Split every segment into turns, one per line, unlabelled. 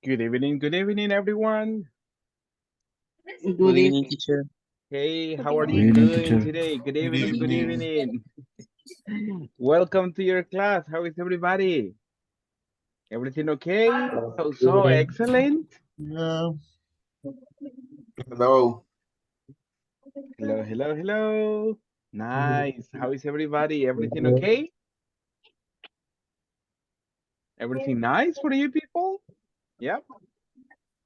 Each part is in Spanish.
Good evening, everyone.
Good evening, teacher.
Hey,
Good
how are
Good
you
evening.
evening,
doing
teacher.
today? Good
Good
evening, good
evening.
evening. Welcome to your class. How is everybody? Everything okay? So
Good.
excellent.
Yeah. Hello.
Hello, hello, hello. Nice. How is everybody? Everything okay? Everything nice for you people? Yeah.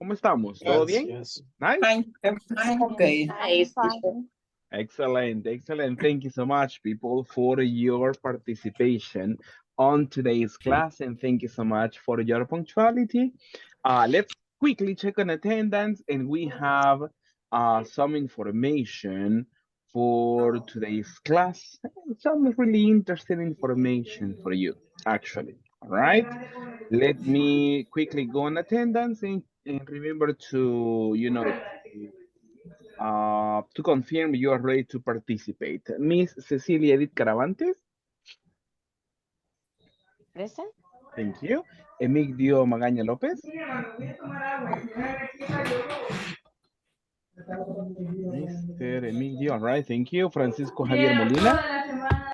¿Cómo estamos? ¿Todo
Yes.
bien?
Yes.
Nice.
Fine. Fine. Okay.
I'm
Nice, teacher.
fine.
Excellent, excellent. Thank you so much, people, for your participation on today's class, and thank you so much for your punctuality. Let's quickly check on attendance, and we have some information for today's class. Some really interesting information for you, actually. All right. Let me quickly go on attendance and remember to confirm you are ready to participate. Miss Cecilia Edith Caravantes,
Present.
thank you. Emigdio Magaña López, Mr. Emigdio, all right, thank you. Francisco Javier Molina,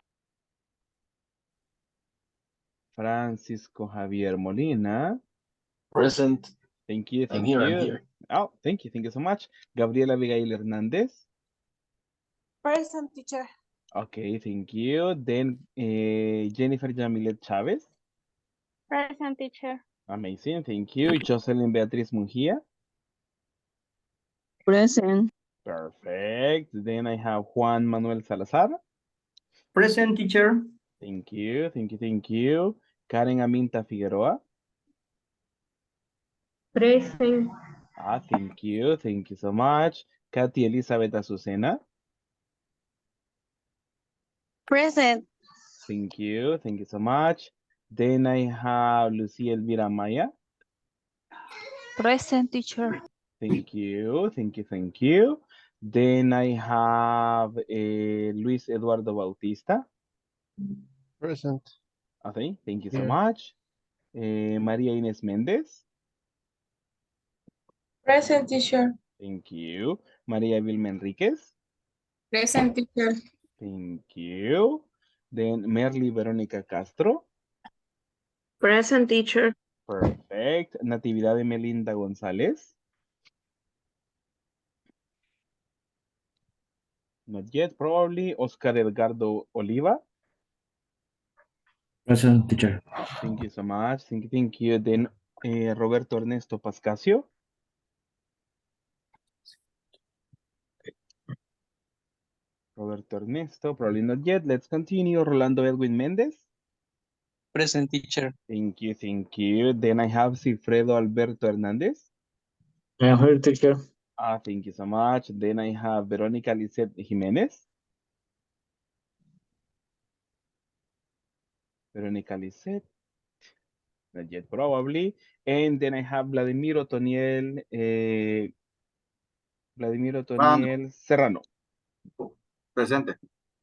Francisco Javier Molina,
Present.
thank you,
I'm
thank
here. I'm
you.
here.
Oh, thank you so much. Gabriela Abigail Hernández,
Present, teacher.
okay, thank you. Then Jennifer Yamilet Chávez,
Present, teacher.
amazing, thank you. Jocelyn Beatriz Mujía,
Present.
perfect. Then I have Juan Manuel Salazar.
Present, teacher.
Thank you, thank you, thank you. Karen Aminta Figueroa.
Present.
Thank you so much. Katy Elizabeth Azucena.
Present.
Thank you so much. Then I have Lucia Elvira Maya.
Present, teacher.
Thank you, thank you, thank you. Then I have Luis Eduardo Bautista.
Present.
Okay, thank you so
Here.
much. María Inés Méndez.
Present, teacher.
Thank you. María Vilma Enríquez.
Present, teacher.
Thank you. Then Merly Verónica Castro.
Present, teacher.
Perfect. Natividad de Melinda González. Not yet, probably. Oscar Edgardo Oliva.
Present, teacher.
Thank you so much. Thank you. Then Roberto Ernesto Pascasio. Roberto Ernesto, probably not yet. Let's continue. Rolando Edwin Méndez.
Present, teacher.
Thank you, thank you. Then I have Cifredo Alberto Hernández.
I'm here, teacher.
Thank you so much. Then I have Verónica Lizeth Jiménez. Verónica Lizeth. Not yet, probably. And then I have Vladimir Otoniel Serrano.
Presente.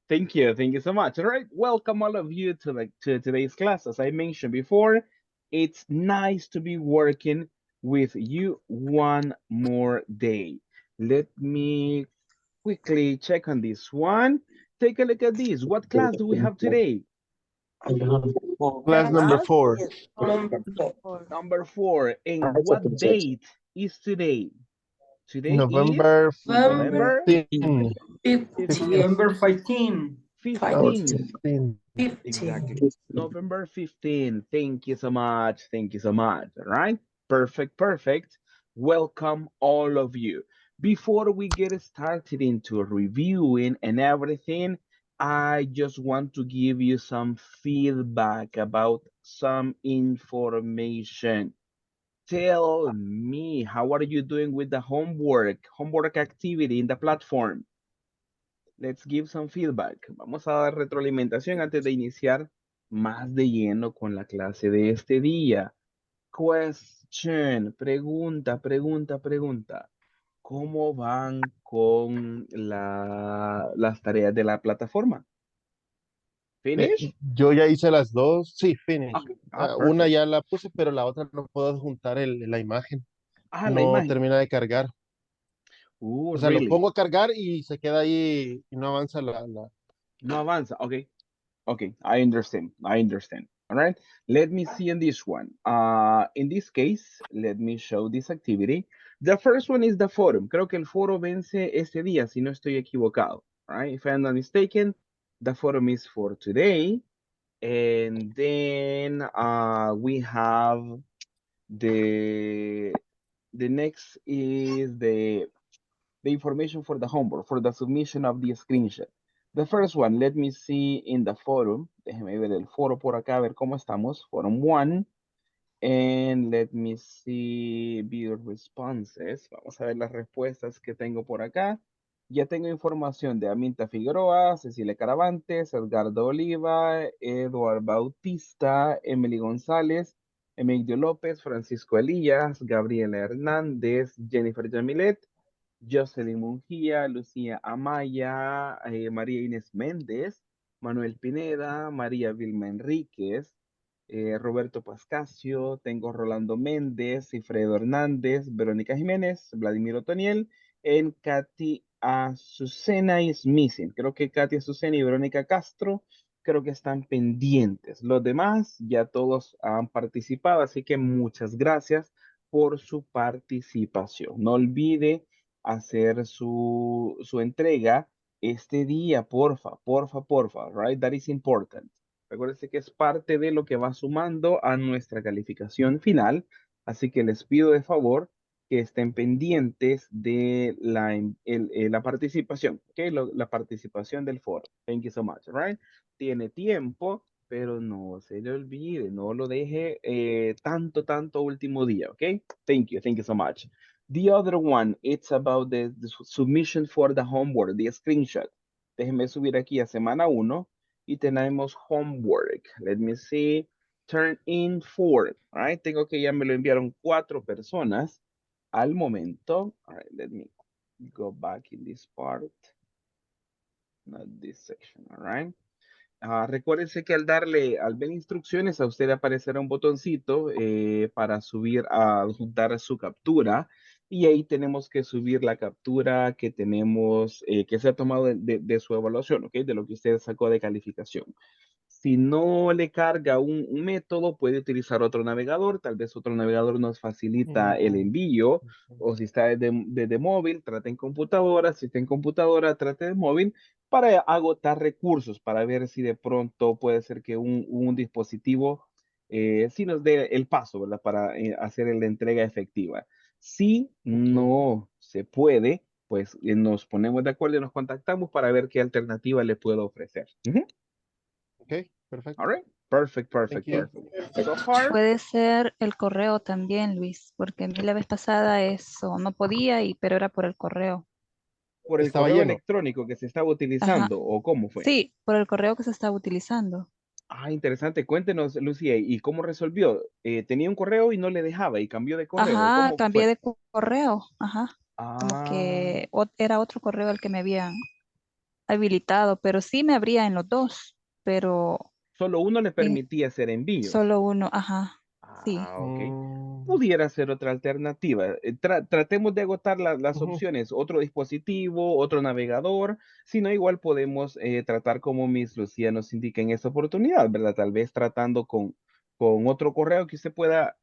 Thank you so much. All right, welcome all of you to today's class. As I mentioned before, it's nice to be working with you one more day. Let me quickly check on this one. Take a look at this. What class do we have today?
Class number
Class
4.
number 4.
Number 4. And what date is today? Today is
November
November
15.
15.
15.
November 15.
15th.
15.
15.
Exactly. November 15th. Thank you so much. Thank you so much. All right. Perfect. Perfect. Welcome all of you. Before we get started into reviewing and everything, I just want to give you some feedback about some information. Tell me, how are you doing with the homework activity in the platform? Let's give some feedback. Vamos a dar retroalimentación antes de iniciar más de lleno con la clase de este día. Question, pregunta. ¿Cómo van con las tareas de la plataforma? Finish?
Yo ya hice las dos, sí, finish.
Okay.
Una
Perfect.
ya la puse, pero la otra no puedo adjuntar la imagen.
La
No
imagen.
termina de cargar. O sea, lo
Really?
pongo a cargar y se queda ahí y no avanza
No avanza. Okay. Okay. I understand. I understand. All right. Let me see in this one. In this case, let me show this activity. The first one is the forum. Creo que el foro vence este día, si no estoy equivocado. All right. If I'm not mistaken, the forum is for today. And then we have the the next is the information for the homework, for the submission of the screenshot. The first one, let me see in the forum. Déjeme ver el foro por acá, a ver cómo estamos. Forum 1. And let me see view responses. Vamos a ver las respuestas que tengo por acá. Ya tengo información de Aminta Figueroa, Cecilia Caravantes, Edgardo Oliva, Eduard Bautista, Emily González, Emilio López, Francisco Elías, Gabriela Hernández, Jennifer Jamilet, Jocelyn Mungía, Lucía Amaya, María Inés Méndez, Manuel Pineda, María Vilma Enríquez, Roberto Pascasio, tengo Rolando Méndez, Cifredo Hernández, Verónica Jiménez, Vladimir Otoniel, en Katy Azucena is missing. Creo que Katy Azucena y Verónica Castro creo que están pendientes. Los demás ya todos han participado, así que muchas gracias por su participación. No olvide hacer su entrega este día, porfa, porfa, porfa, right? That is important. Recuerden que es parte de lo que va sumando a nuestra calificación final, así que les pido de favor que estén pendientes de la participación, ¿ok? La participación del foro. Thank you so much, right? Tiene tiempo, pero no se le olvide, no lo deje tanto último día, ¿ok? Thank you so much. The other one, it's about the submission for the homework, the screenshot. Déjenme subir aquí a semana 1 y tenemos homework. Let me see. Turn in 4. All right. Tengo que ya me lo enviaron 4 personas al momento. All right. Let me go back in this part. Not this section. All right. Recuérdense que al ver instrucciones, a usted aparecerá un botoncito para subir, a adjuntar su captura. Y ahí tenemos que subir la captura que tenemos, que se ha tomado de su evaluación, ¿ok? De lo que usted sacó de calificación. Si no le carga un método, puede utilizar otro navegador. Tal vez otro navegador nos facilita el envío. O si está desde móvil, trate en computadora. Si está en computadora, trate de móvil para agotar recursos, para ver si de pronto puede ser que un dispositivo sí nos dé el paso, ¿verdad? Para hacer la entrega efectiva. Si no se puede, pues nos ponemos de acuerdo y nos contactamos para ver qué alternativa le puedo ofrecer. Ujú.
Ok, perfecto.
All right. Perfect,
Thank
perfect,
you.
perfect. So far,
Puede ser el correo también, Luis, porque a mí la vez pasada eso no podía, pero era por el correo.
por el
Estaba
correo
lleno.
electrónico que se estaba
Ajá.
utilizando, ¿o cómo fue?
Sí, por el correo que se estaba utilizando.
Interesante. Cuéntenos, Lucía, ¿y cómo resolvió? Tenía un correo y no le dejaba y cambió de correo.
Ajá,
¿Cómo
cambié
fue?
de correo. Ajá. Como
Ah,
que era otro correo el que me habían habilitado, pero sí me abría en los dos, pero
solo uno le
en
permitía hacer envíos.
solo uno, ajá. Sí.
Ok. Pudiera ser otra alternativa. Tratemos de agotar las
Ujú.
opciones, otro dispositivo, otro navegador, si no, igual podemos tratar como Miss Lucía nos indica en esta oportunidad, ¿verdad? Tal vez tratando con otro correo que usted pueda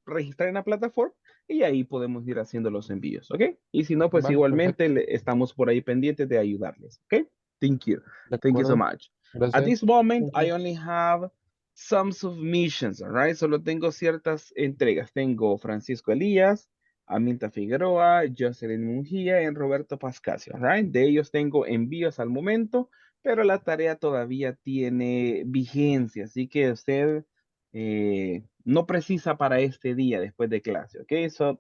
registrar en la plataforma y ahí podemos ir haciendo los envíos, ¿ok? Y si no, pues
Vale,
igualmente
perfecto.
Estamos por ahí pendientes de ayudarles, ¿ok? Thank you.
De
Thank you so
acuerdo.
much. At
Gracias.
this moment,
Thank
I
you.
only have some submissions, all right? Solo tengo ciertas entregas. Tengo Francisco Elías, Aminta Figueroa, Jocelyn Mungía y Roberto Pascasio, all right? De ellos tengo envíos al momento, pero la tarea todavía tiene vigencia, así que usted no precisa para este día después de clase, ¿ok? So,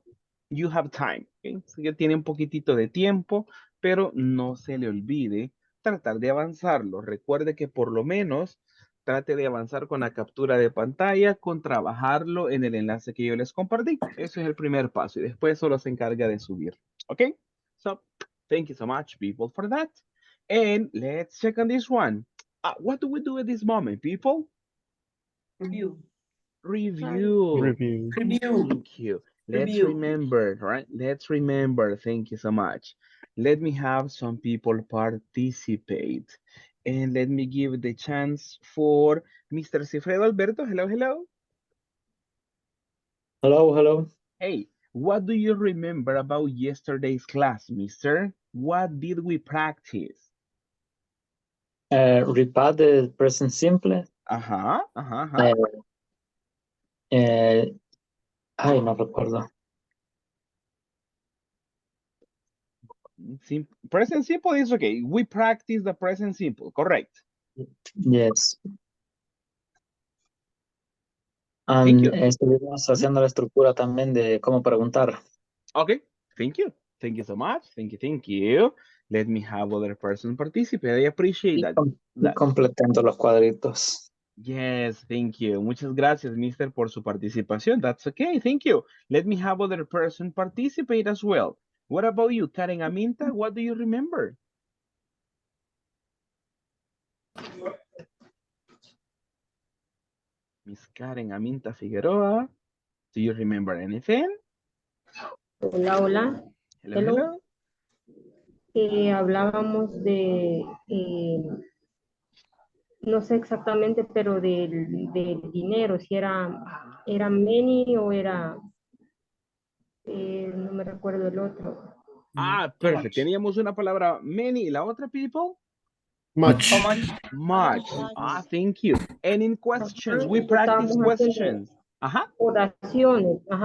you have time, ¿ok? Así que tiene un poquitito de tiempo, pero no se le olvide tratar de avanzarlo. Recuerde que por lo menos trate de avanzar con la captura de pantalla, con trabajarlo en el enlace que yo les compartí. Ese es el primer paso y después solo se encarga de subir. ¿Ok? So, thank you so much, people, for that. And let's check on this one. What do we do at this moment, people?
Review.
Review.
Review.
Review.
Thank you. Let's
Review.
remember, right? Let's remember. Thank you so much. Let me have some people participate. And let me give the chance for Mr. Cifredo Alberto. Hello, hello.
Hello, hello.
Hey, what do you remember about yesterday's class, mister? What did we practice?
Repeat the present simple.
Ajá, ajá, ajá.
Ay, no recuerdo.
Present simple is okay. We practice the present simple, correct?
Yes.
Thank you.
Estuvimos haciendo la estructura también de cómo preguntar.
Okay, thank you. Thank you so much. Thank you, thank you. Let me have other person participate. I appreciate
Y,
that.
y completando los cuadritos.
Yes, thank you. Muchas gracias, mister, por su participación. That's okay, thank you. Let me have other person participate as well. What about you, Karen Aminta? What do you remember? Miss Karen Aminta Figueroa, do you remember anything?
Hola, hola.
Hello, hello.
Hablábamos de, no sé exactamente, pero del dinero, si era many o era, no me recuerdo el otro.
Perfect. Teníamos una palabra many y la otra, people?
Much.
How much?
Much. Thank you. And in questions, we practice
Estábamos haciendo
questions.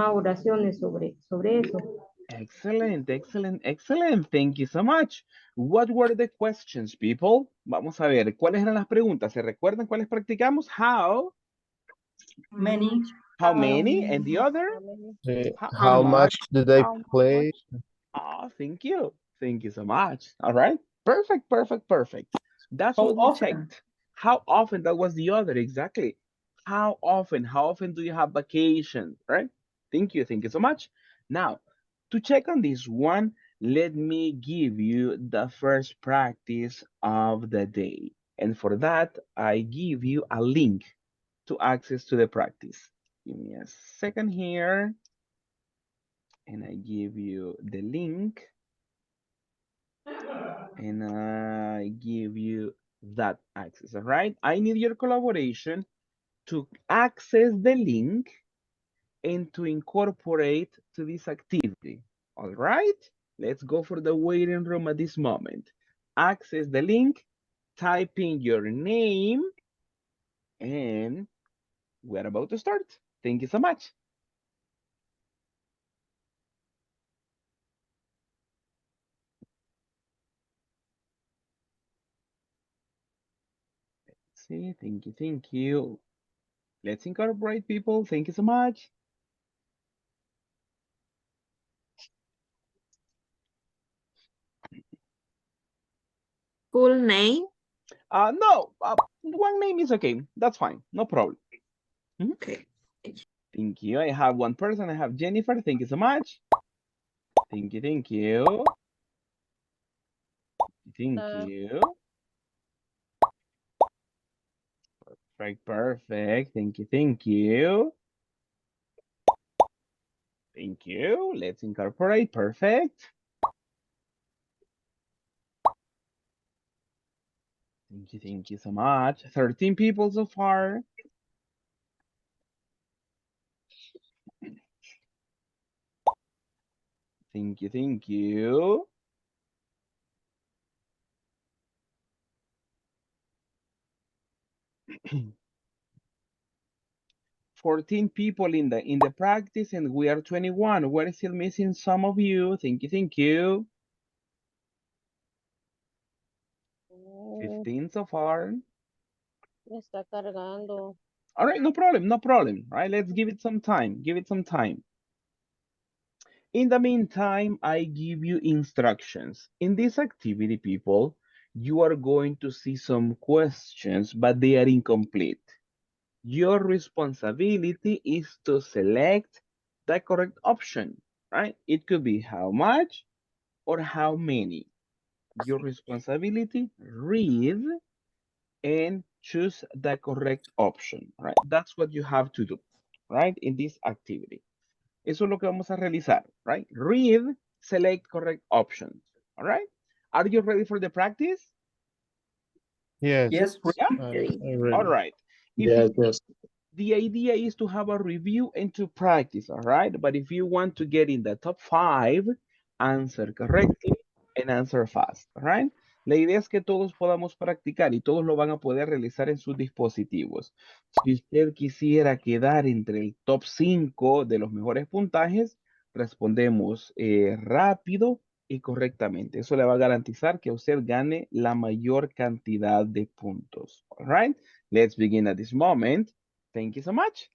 oraciones sobre eso.
Excellent, excellent, excellent. Thank you so much. What were the questions, people? Vamos a ver, ¿cuáles eran las preguntas? ¿Se recuerdan cuáles practicamos? How?
Many.
How many? And the other?
How much do they play?
Thank you. Thank you so much. All right. Perfect, perfect, perfect. That's
How
what we
often?
checked. How often? That was the other, exactly. How often? How often do you have vacation? Right? Thank you. Thank you so much. Now, to check on this one, let me give you the first practice of the day. And for that, I give you a link to access to the practice. Give me a second here. And I give you the link. And I give you that access, all right? I need your collaboration to access the link and to incorporate to this activity, all right? Let's go for the waiting room at this moment. Access the link, type in your name, and we're about to start. Thank you so much. Let's see, thank you, thank you. Let's incorporate people, thank you so much.
Full name.
No, one name is okay. That's fine. No problem.
Okay.
Thank you. I have one person. I have Jennifer. Thank you so much. Thank you. Thank you. Thank you. Perfect. Perfect. Thank you. Thank you. Thank you. Let's incorporate. Perfect. Thank you. Thank you so much. 13 people so far. Thank you. Thank you. $14 people in the practice, and we are 21. We're still missing some of you. Thank you. Thank you. 15 so far.
Me está cargando.
All right, no problem, no problem. Right, let's give it some time. Give it some time. In the meantime, I give you instructions. In this activity, people, you are going to see some questions, but they are incomplete. Your responsibility is to select the correct option, right? It could be how much or how many. Your responsibility, read and choose the correct option, right? That's what you have to do, right? In this activity. Eso es lo que vamos a realizar, right? Read, select correct options, all right? Are you ready for the practice?
Yes,
Yes.
Yeah?
I
All
ready.
right. If
Yes, yes.
the idea is to have a review and to practice, all right? But if you want to get in the top 5, answer correctly and answer fast, all right? La idea es que todos podamos practicar y todos lo van a poder realizar en sus dispositivos. Si usted quisiera quedar entre el top 5 de los mejores puntajes, respondemos rápido y correctamente. Eso le va a garantizar que usted gane la mayor cantidad de puntos, all right? Let's begin at this moment. Thank you so much.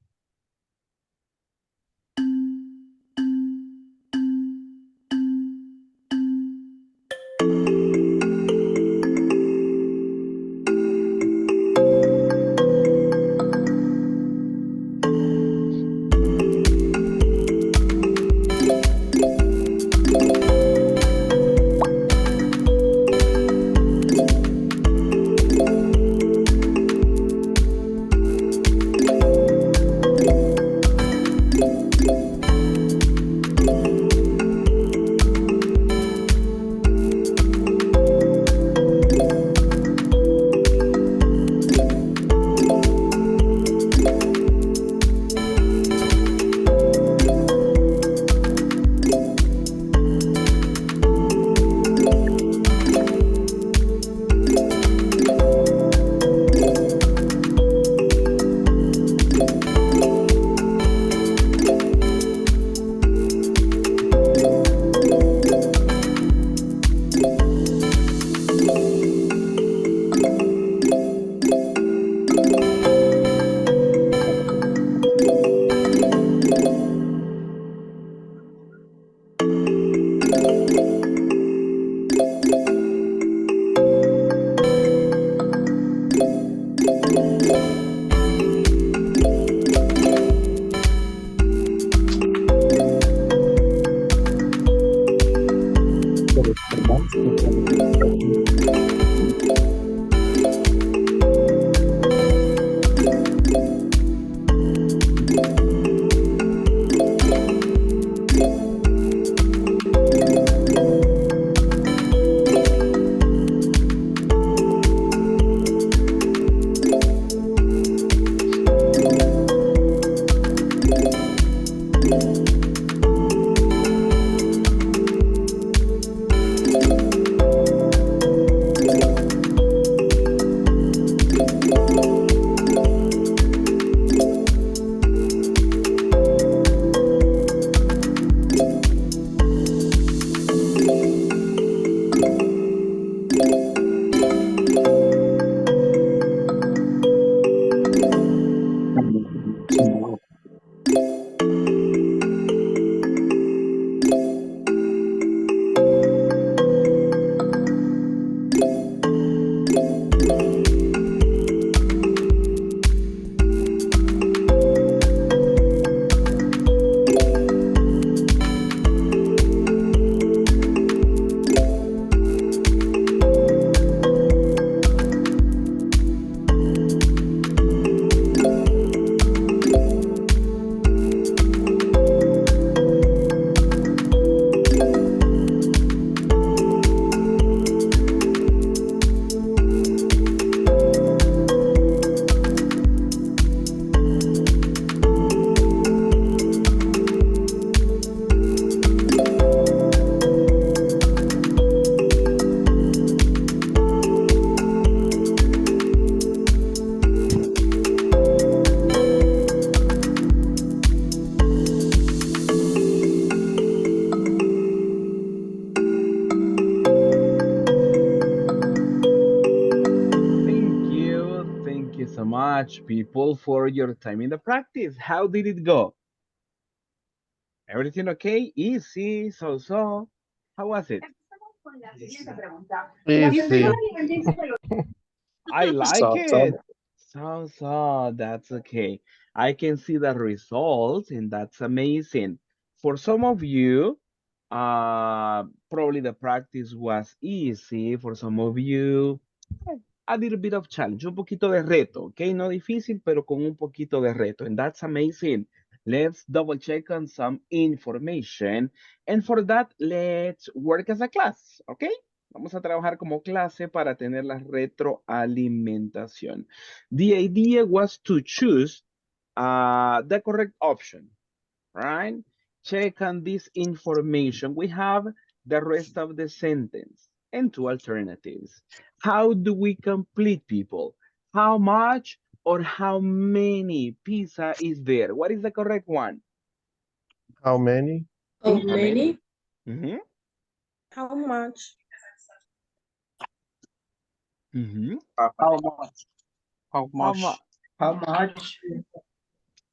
Thank you so much, people, for your time in the practice. How did it go? Everything okay? Easy, so. How was it?
Easy.
I like
So,
it. So, that's okay. I can see the results, and that's amazing. For some of you, probably the practice was easy. For some of you, a little bit of challenge, un poquito de reto, okay? No difícil, pero con un poquito de reto. And that's amazing. Let's double check on some information. And for that, let's work as a class, okay? Vamos a trabajar como clase para tener la retroalimentación. The idea was to choose the correct option, right? Check on this information. We have the rest of the sentence and two alternatives. How do we complete, people? How much or how many pizza is there? What is the correct one?
How many?
How
How many?
many?
Mhm,
How much?
mhm.
How much? How
How
much?
much?
How much?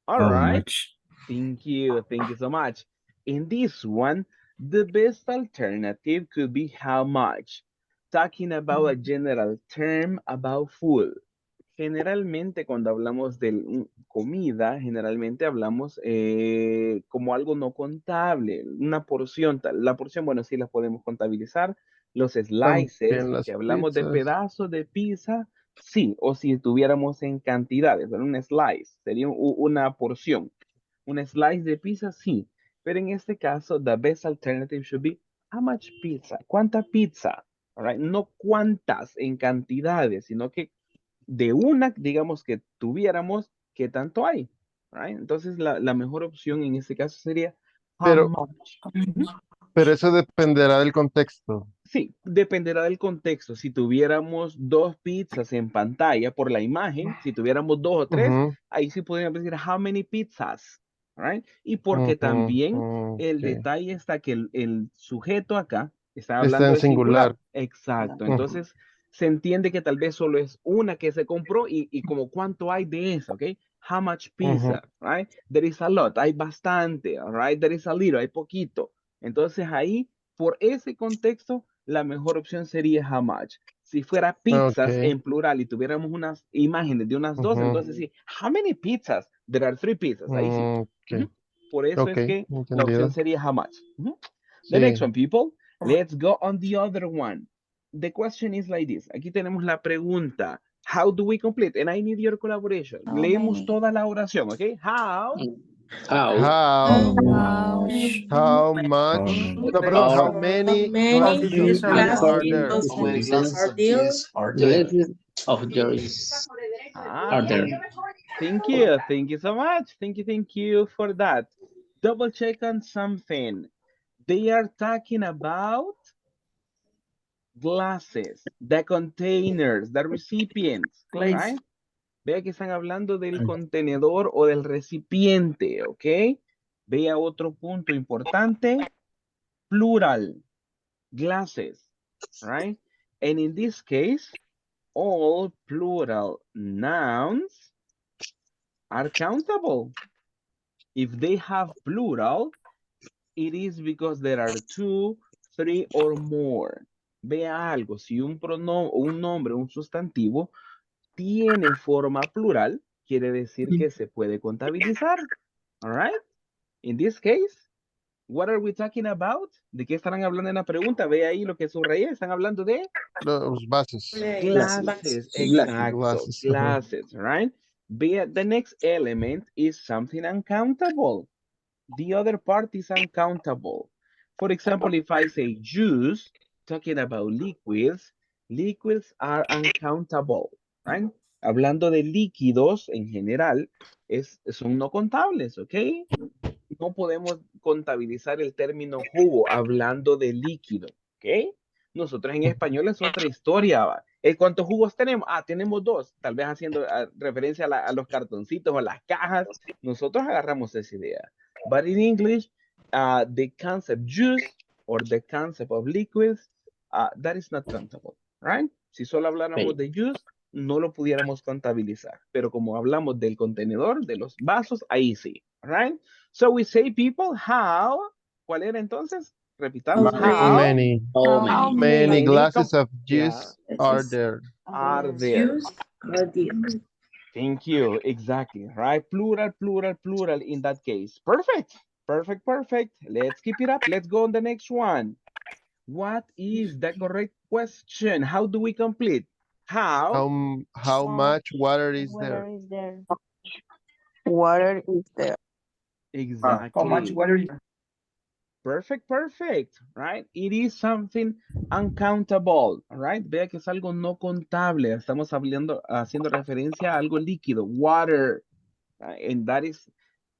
All
How
right.
much?
Thank you. Thank you so much. In this one, the best alternative could be how much. Talking about a general term about food. Generalmente cuando hablamos de comida, generalmente hablamos como algo no contable, una porción, la porción, bueno, sí la podemos contabilizar. Los slices,
También las
que hablamos de
pizzas.
pedazos de pizza, sí, o si estuviéramos en cantidades, ¿verdad? Un slice, sería una porción. Un slice de pizza, sí, pero en este caso, the best alternative should be how much pizza, ¿cuánta pizza? All right? No cuántas en cantidades, sino que de una, digamos que tuviéramos, ¿qué tanto hay? Right? Entonces, la mejor opción en este caso sería how
Pero,
much. Ujú.
pero eso dependerá del contexto.
Sí, dependerá del contexto. Si tuviéramos dos pizzas en pantalla por la imagen, si tuviéramos dos o tres,
Ujú,
ahí sí podríamos decir how many pizzas, right? Y porque
ujú,
también el
ok.
detalle está que el sujeto acá está
Está
hablando
en
de singular.
singular.
Exacto.
Ujú,
Entonces se entiende que tal vez solo es una que se compró y como cuánto hay de esa, ¿ok? How much
ujú,
pizza, right? There is a lot, hay bastante, all right? There is a little, hay poquito. Entonces ahí, por ese contexto, la mejor opción sería how much. Si fuera pizzas
ok.
en plural y tuviéramos unas imágenes de unas dos,
Ujú,
entonces sí, how many pizzas? There are three pizzas. Ahí sí. Ujú.
ok.
Por eso
Ok,
es que la opción
entendido.
sería how much. Ujú. The next
Sí.
one, people. Let's go on the other one. The question is like this. Aquí tenemos la pregunta. How do we complete? And I need your collaboration.
How
Leemos
many?
toda la oración, ¿ok? How
How
How,
Much?
how
How
much,
much?
no, perdón, how
are
How
many
many
glasses of juice are
glasses
there?
of juice are there?
glasses of juice are there?
Thank you. Thank you so much. Thank you. Thank you for that. Double check on something. They are talking about glasses, the containers, the recipients, right? Vea que están hablando del contenedor o del recipiente, ¿ok? Vea otro punto importante, plural, glasses, right? And in this case, all plural nouns are countable. If they have plural, it is because there are two, three, or more. Vea algo, si un pronombre, un nombre, un sustantivo tiene forma plural, quiere decir que se puede contabilizar. All right? In this case, what are we talking about? ¿De qué estarán hablando en la pregunta? Ve ahí lo que subrayé. Están hablando de
Los vasos.
glasses. Exacto.
Glasses. Ajá.
Glasses, right? The next element is something uncountable. The other part is uncountable. For example, if I say juice, talking about liquids, liquids are uncountable, right? Hablando de líquidos en general, son no contables, ¿ok? No podemos contabilizar el término jugo hablando de líquido, ¿ok? Nosotros en español es otra historia, ¿va? ¿Cuántos jugos tenemos? Ah, tenemos dos, tal vez haciendo referencia a los cartoncitos o a las cajas. Nosotros agarramos esa idea. But in English, the concept juice or the concept of liquids, that is not countable, right? Si solo habláramos
Okay.
de juice, no lo pudiéramos contabilizar. Pero como hablamos del contenedor, de los vasos, ahí sí, right? So we say, people, how, ¿cuál era entonces? Repitamos,
How
how
many?
How
How
many?
Many
many?
glasses of
yeah,
juice are there?
are there?
Juice are there.
Thank you, exactly, right? Plural, plural, plural in that case. Perfect, perfect, perfect. Let's keep it up. Let's go on the next one. What is the correct question? How do we complete? How?
How much water is
Where
there?
is there?
Water is there.
How much
Exactly.
water is
Perfect, perfect, right? It is something uncountable, right? Vea que es algo no contable. Estamos haciendo referencia a algo líquido, water, right? And that is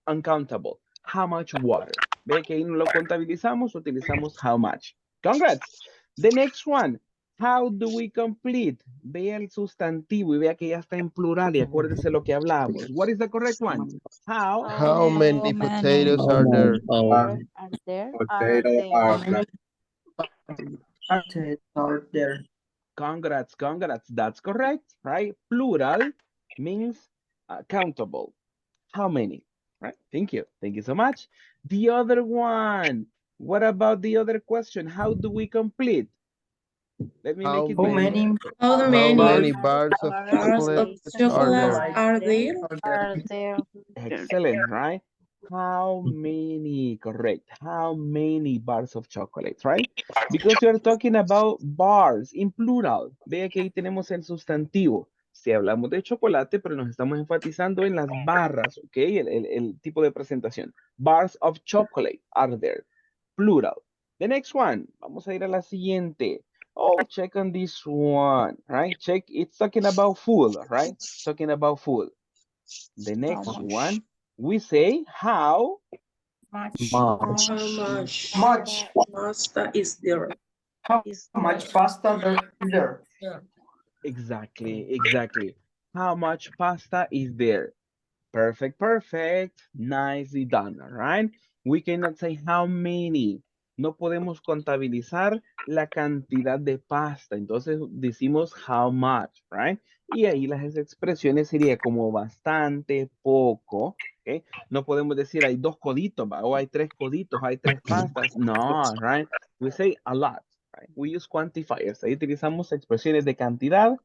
uncountable. How much water? Ve que ahí no lo contabilizamos, utilizamos how much. Congrats. The next one. How do we complete? Vea el sustantivo y vea que ya está en plural y acuérdese lo que hablábamos. What is the correct one? How?
How many potatoes are there?
Are there?
are there?
Congrats, congrats. That's correct, right? Plural means countable. How many? Right? Thank you. Thank you so much. The other one. What about the other question? How do we complete? Let me make it
How
better.
many
How
How
many
many bars of
bars of
chocolate are
chocolate
there?
are there?
Are there?
Excellent, right? How many, correct. How many bars of chocolate, right? Because you're talking about bars in plural. Ve que ahí tenemos el sustantivo. Si hablamos de chocolate, pero nos estamos enfatizando en las barras, ¿ok? El tipo de presentación. Bars of chocolate are there. Plural. The next one. Vamos a ir a la siguiente. Oh, check on this one, right? Check. It's talking about food, right? Talking about food. The next
much?
one, we say how
Much.
How much
much
pasta is there?
how
Is
much
there?
pasta there?
exactly. How much pasta is there? Perfect, perfect. Nicely done, all right? We cannot say how many. No podemos contabilizar la cantidad de pasta. Entonces decimos how much, right? Y ahí las expresiones sería como bastante, poco, ¿ok? No podemos decir hay 2 coditos, ¿va? O hay 3 coditos, hay 3 pastas. No, right? We say a lot, right? We use quantifiers. Ahí utilizamos expresiones de cantidad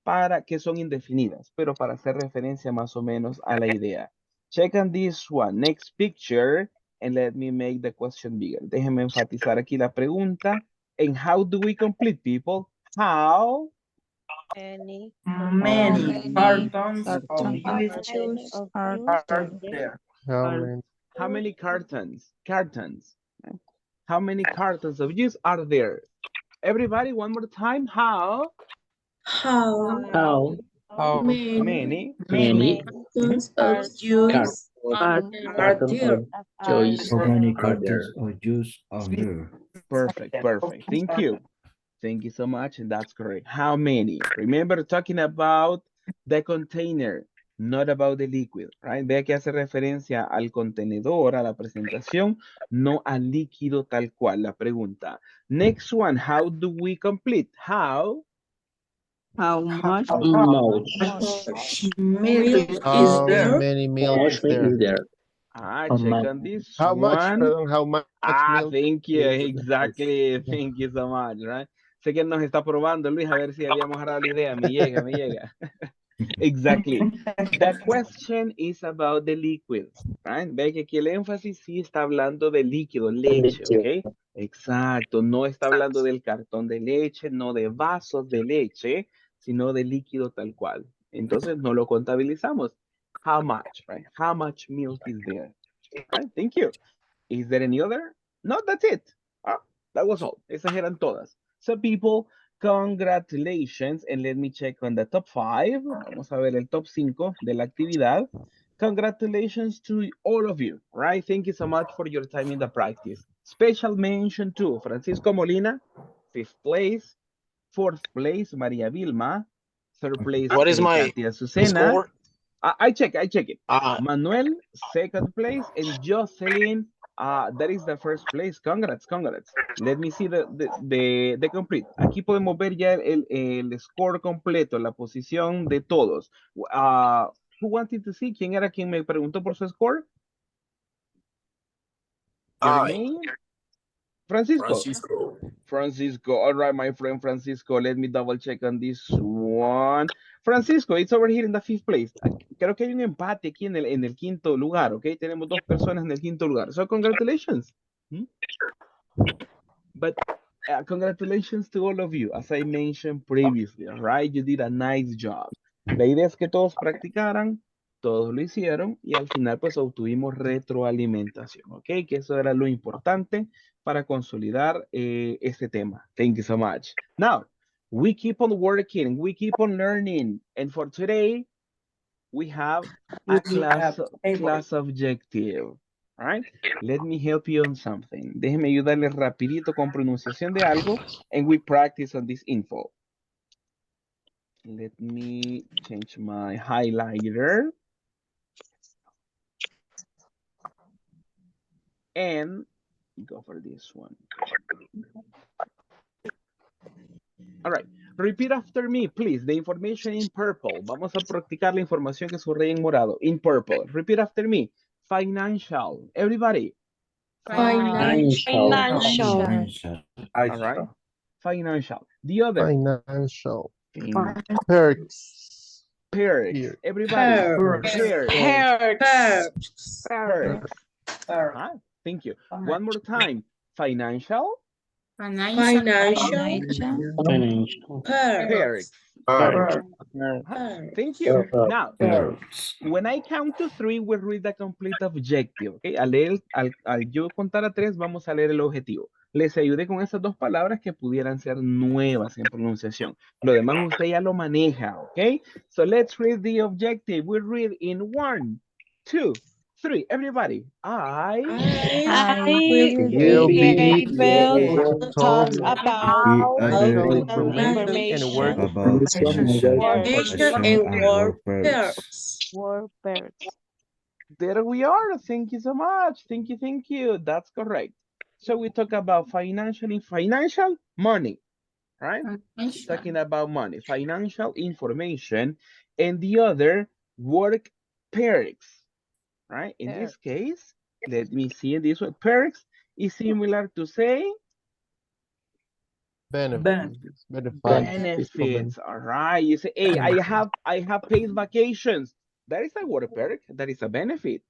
para que son indefinidas, pero para hacer referencia más o menos a la idea. Check on this one, next picture, and let me make the question bigger. Déjenme enfatizar aquí la pregunta. And how do we complete, people? How?
Any
Many cartons of
cartons
juice
of
are
juice
are
are there?
there?
How many?
How many cartons? Cartons. How many cartons of juice are there? Everybody, one more time. How
How
How
many
many
tons of
Cartons
juice
are
are there?
How many cartons of juice are there?
Perfect, perfect. Thank you. Thank you so much, and that's correct. How many? Remember talking about the container, not about the liquid, right? Vea que hace referencia al contenedor, a la presentación, no al líquido tal cual, la pregunta. Next one, how do we complete? How?
How much
milk
milk is
How
there?
many milk is there?
Check on this
How much,
one.
perdón, how much milk
Thank you.
is
Exactly. Thank you so much, right? Sé que nos está probando, Luis, a ver si habíamos agarrado la idea. Me llega, me llega. Exactly. The question is about the liquid, right? Ve que aquí el énfasis sí está hablando de líquido, leche, ¿ok? Exacto. No está hablando del cartón de leche, no de vasos de leche, sino de líquido tal cual. Entonces no lo contabilizamos. How much, right? How much milk is there? Right? Thank you. Is there any other? No, that's it. That was all. Esas eran todas. So people, congratulations. And let me check on the top 5. Vamos a ver el top 5 de la actividad. Congratulations to all of you, right? Thank you so much for your time in the practice. Special mention to Francisco Molina, 5th place. 4th place, Maria Vilma. 3rd place,
What is my
Katia Azucena.
score?
I check it.
Ah,
Manuel, 2nd place, and Jocelyn, that is the 1st place. Congrats. Let me see the complete. Aquí podemos ver ya el score completo, la posición de todos. Who wanted to see? ¿Quién era quien me preguntó por su score? Your name? Francisco. Francisco. All right, my friend Francisco. Let me double check on this one. Francisco, it's over here in the 5th place. Creo que hay un empate aquí en el 5º lugar, ¿ok? Tenemos 2 personas en el 5º lugar. So, congratulations. But Congratulations to all of you. As I mentioned previously, all right? You did a nice job. La idea es que todos practicaran, todos lo hicieron y al final pues obtuvimos retroalimentación, ¿ok? Que eso era lo importante para consolidar este tema. Thank you so much. Now, we keep on working, we keep on learning. And for today, we have a class objective. All right, let me help you on something. Déjeme ayudarle rapidito con pronunciación de algo and we practice on this info. Let me change my highlighter. And go for this one. All right, repeat after me, please. The information in purple. Vamos a practicar la información que subraya en morado. In purple. Repeat after me. Financial. Everybody.
Financial.
All right. Financial. The other.
Financial.
Fin-
Perks.
Perks. Everybody. Perks. Perks. Thank you. One more time. Financial. Perks. Thank you. Now, when I count to 3, we'll read the complete objective. Okay? Al yo contar a 3, vamos a leer el objetivo. Les ayudé con esas 2 palabras que pudieran ser nuevas en pronunciación. Lo demás usted ya lo maneja, ¿ok? So let's read the objective. We'll read in 1, 2, 3. Everybody. I
will be
able
able
to talk
to
about
financial
information
and work
work perks.
There we are. Thank you so much. Thank you, thank you. That's correct. So we talk about financial money, right? Talking about money, financial information, and the other work perks, right? In this case, let me see this one. Perks is similar to say benefits. All right. You say, hey, I have paid vacations. That is a work perk. That is a benefit.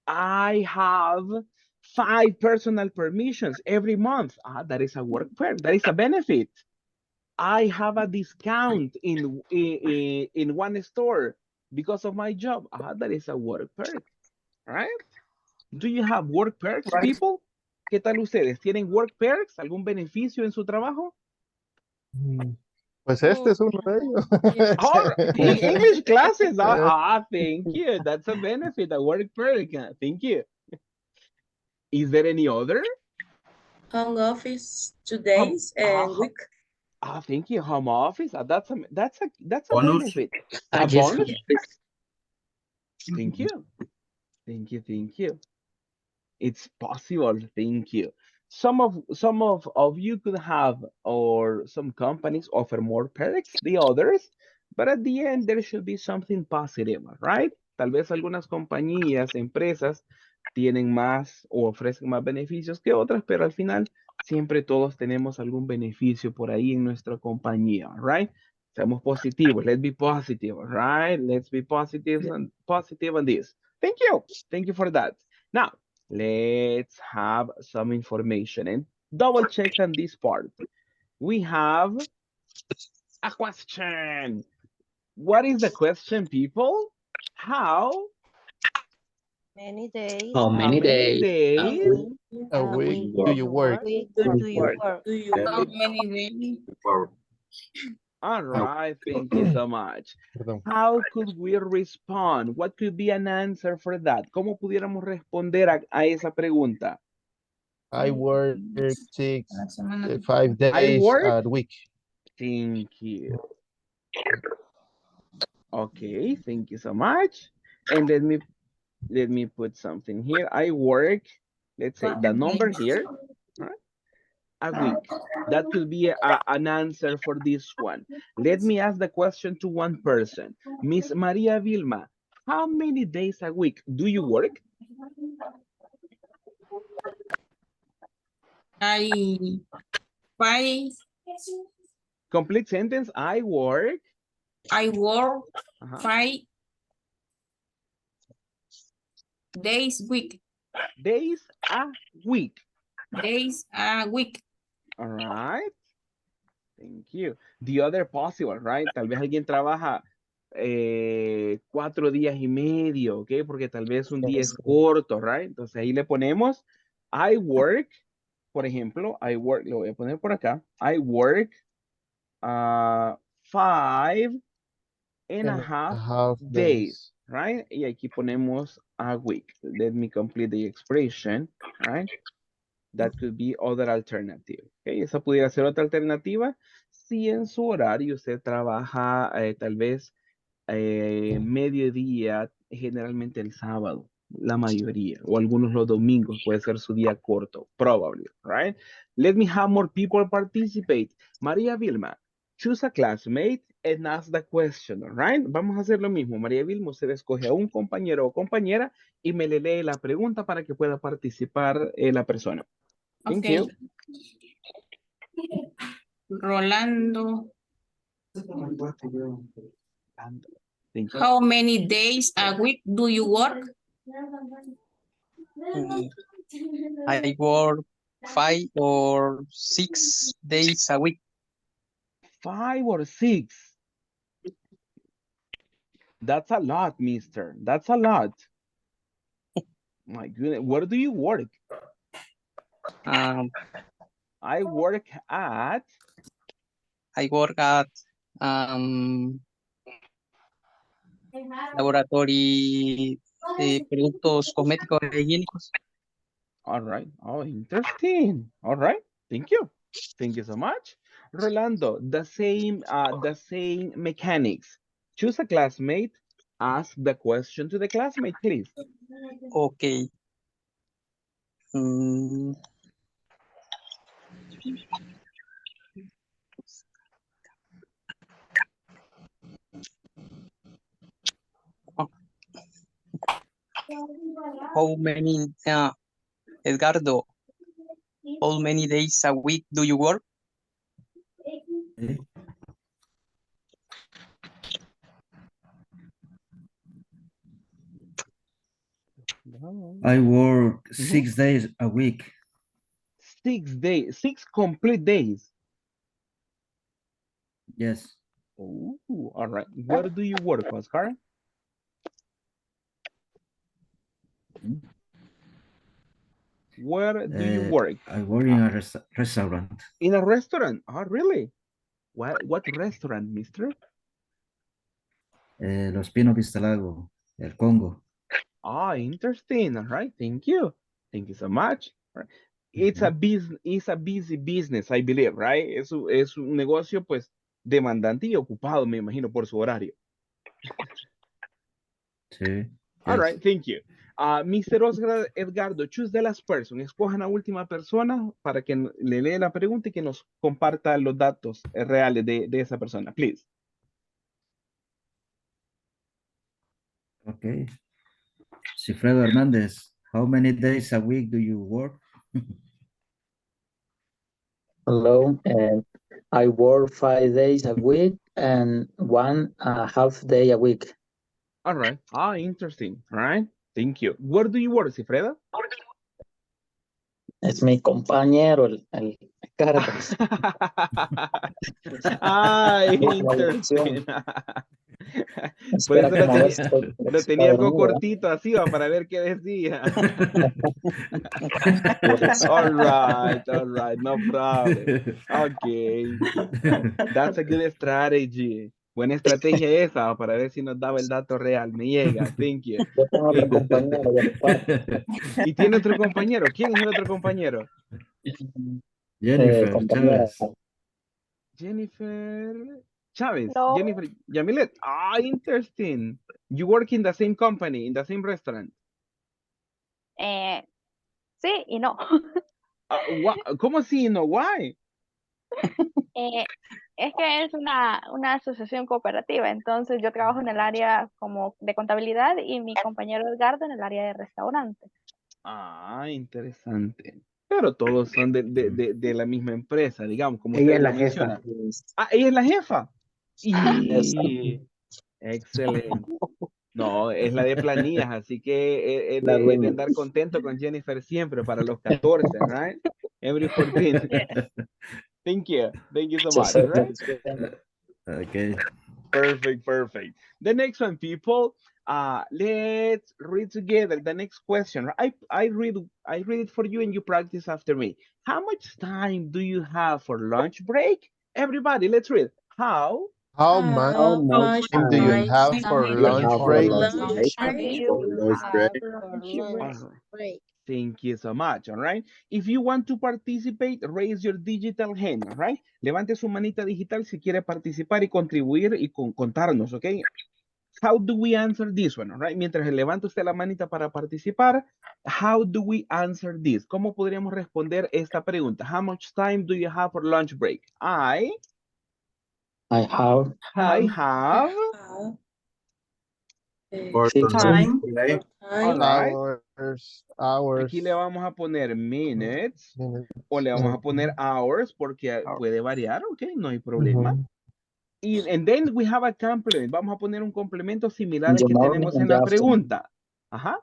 I have 5 personal permissions every month. That is a work perk. That is a benefit. I have a discount in one store because of my job. That is a work perk, right? Do you have work perks, people? ¿Qué tal ustedes? ¿Tienen work perks? ¿Algún beneficio en su trabajo?
Pues este es uno de ellos.
English classes. Thank you. That's a benefit, a work perk. Thank you. Is there any other?
Home office 2 days and week.
Thank you. Home office. That's a benefit. A bonus. Thank you. Thank you. Thank you. It's possible. Thank you. Some of you could have, or some companies offer more perks than others, but at the end there should be something positive, right? Tal vez algunas compañías, empresas tienen más o ofrecen más beneficios que otras, pero al final siempre todos tenemos algún beneficio por ahí en nuestra compañía, right? Seamos positivos. Let's be positive, right? Let's be positive on this. Thank you. Thank you for that. Now, let's have some information and double check on this part. We have a question. What is the question, people? How
Many days.
How many days
A week do you work?
Do you work?
How many days?
All right, thank you so much.
Perdón.
How could we respond? What could be an answer for that? ¿Cómo pudiéramos responder a esa pregunta?
I work 5 days a week.
Thank you. Okay, thank you so much. And let me put something here. I work, let's say the number here, right? A week. That could be an answer for this one. Let me ask the question to one person. Miss Maria Vilma, how many days a week do you work?
I 5.
Complete sentence. I work.
5 days week.
Days a week.
Days a week.
All right. Thank you. The other possible, right? Tal vez alguien trabaja 4 días y medio, ¿ok? Porque tal vez un día es
Yes.
corto, right? Entonces ahí le ponemos I work, por ejemplo, I work, lo voy a poner por acá. I work 5.5
and a half
days,
days.
right? Y aquí ponemos a week. Let me complete the expression, right? That could be other alternative. Okay, esa pudiera ser otra alternativa si en su horario usted trabaja tal vez mediodía, generalmente el sábado, la mayoría, o algunos los domingos, puede ser su día corto, probably, right? Let me have more people participate. María Vilma, choose a classmate and ask the question, right? Vamos a hacer lo mismo. María Vilma, usted escoge a un compañero o compañera y me le lee la pregunta para que pueda participar la persona. Thank
Okay.
you.
Rolando.
Thank you.
How many days a week do you work?
I work 5 or 6 days a week.
5 or 6. That's a lot, mister. That's a lot. My goodness. Where do you work?
Um,
I work at
I work at um, laboratory de productos cosméticos e higiénicos.
all right. Oh, interesting. All right. Thank you. Thank you so much. Rolando, the same mechanics. Choose a classmate. Ask the question to the classmate, please.
Okay. Mm, how many, Edgardo, how many days a week do you work?
Okay. I work
Mhm.
6 days a week.
6 days, 6 complete days.
Yes.
Oh, all right. Where do you work, Oscar? Where do you work?
I work in a restaurant.
In a restaurant. Oh, really? What restaurant, mister?
Los Pinos Vistalago, el Congo.
Ah, interesting. All right. Thank you. Thank you so much. All right. It's a busy business, I believe, right? Es un negocio, pues, demandante y ocupado, me imagino, por su horario.
Sí.
All
Yes.
right, thank you. Mr. Oscar Edgardo, choose the last person. Escojan a última persona para que le lea la pregunta y que nos comparta los datos reales de esa persona, please.
Okay. Cifredo Hernández, how many days a week do you work?
Hello, and I work 5 days a week and 1.5 day a week.
All right. Interesting. All right. Thank you. Where do you work, Cifredo?
Es mi compañero, el cargo.
Interesting. Por
Espera
eso
como a ver si estoy
lo
está
tenía
dormido.
cortito así, va, para ver qué decía.
Pues,
All right, no problem. Okay, that's a good strategy. Buena estrategia esa, para ver si nos daba el dato real. Me llega, thank you.
Yo tengo otro
Thank you.
compañero de parte.
Y tiene otro compañero. ¿Quién es el otro compañero?
Jennifer
Compañera.
Chávez.
Jennifer Chávez.
No.
Jennifer Yamilet. Interesting. You work in the same company, in the same restaurant.
Sí y no.
¿Cómo así? No, why?
Es que es una asociación cooperativa, entonces yo trabajo en el área como de contabilidad y mi compañero Edgardo en el área de restaurante.
Interesante. Pero todos son de la misma empresa, digamos, como
Ella
ustedes
es
lo
la jefa.
mencionan. Ella es la jefa.
Exacto.
Y excelente. No, es la de planillas, así que es
La
de
dueña.
andar contento con Jennifer siempre para los 14, right? Every 14. Thank you. Thank you so much,
Just
right?
Okay.
Perfect, perfect. The next one, people. Let's read together the next question. I read it for you and you practice after me. How much time do you have for lunch break? Everybody, let's read. How
How much
How
How
much
much
time do you
time
time
have
How
for
much
do you
lunch
have
for
for
break?
lunch
lunch
break?
Do
break?
you have
All right. Thank you so much, all right? If you want to participate, raise your digital hand, all right? Levante su manita digital si quiere participar y contribuir y contarnos, ¿ok? How do we answer this one, all right? Mientras levanta usted la manita para participar, how do we answer this? ¿Cómo podríamos responder esta pregunta? How much time do you have for lunch break? I
have
have,
How,
For
15
lunch
time?
break,
all
time
right.
Hours,
Aquí le vamos a poner minutes o le vamos a poner
minutes.
hours porque puede variar, ok, no hay problema.
Mhm.
And then we have a complement. Vamos a poner un complemento similar
in
al
the
que
morning
tenemos
and
en
the
la
afternoon.
pregunta. Ajá.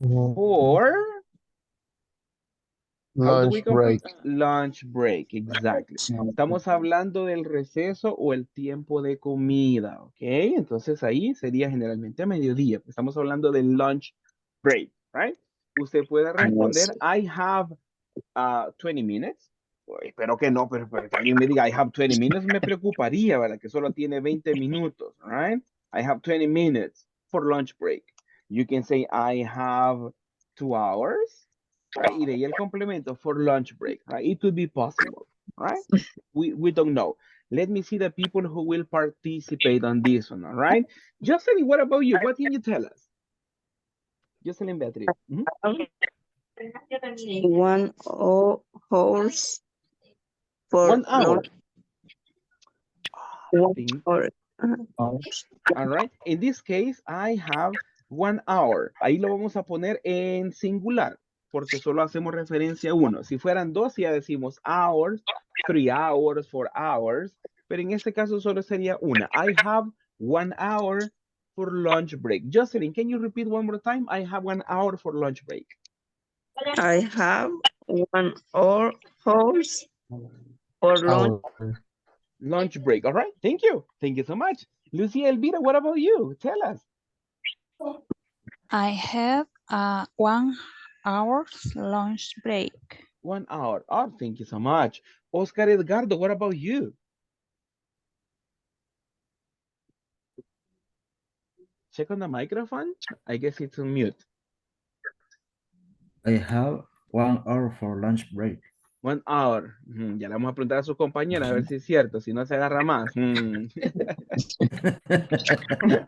Mhm.
For how do we
Lunch break.
lunch break, exactly. Estamos hablando del receso o el tiempo de comida, ¿ok? Entonces ahí sería generalmente a mediodía. Estamos hablando del lunch break, right? Usted puede responder,
Yes.
I have 20 minutes. Espero que no, pero que alguien me diga, I have 20 minutes, me preocuparía, ¿verdad? Que solo tiene 20 minutos, right? I have 20 minutes for lunch break. You can say, I have 2 hours, right? Y de ahí el complemento for lunch break, right? It could be possible, right? We don't know. Let me see the people who will participate on this one, all right? Jocelyn, what about you? What can you tell us? Jocelyn Beatriz. Mhm.
1 hours for
1 hour.
lunch. 1
Think
hour.
all right. In this case, I have 1 hour. Ahí lo vamos a poner en singular, porque solo hacemos referencia a uno. Si fueran dos, ya decimos hours, 3 hours, 4 hours. Pero en este caso solo sería una. I have 1 hour for lunch break. Jocelyn, can you repeat one more time? I have 1 hour for lunch break.
I have 1 hour hours for lunch.
Hour.
Lunch break. All right. Thank you. Thank you so much. Lucia Elvira, what about you? Tell us.
I have a 1 hour lunch break.
1 hour. Oh, thank you so much. Oscar Edgardo, what about you? Check on the microphone. I guess it's on mute.
I have 1 hour for lunch break.
1 hour. Ya le vamos a preguntar a sus compañeras a ver si es cierto, si no se agarra más.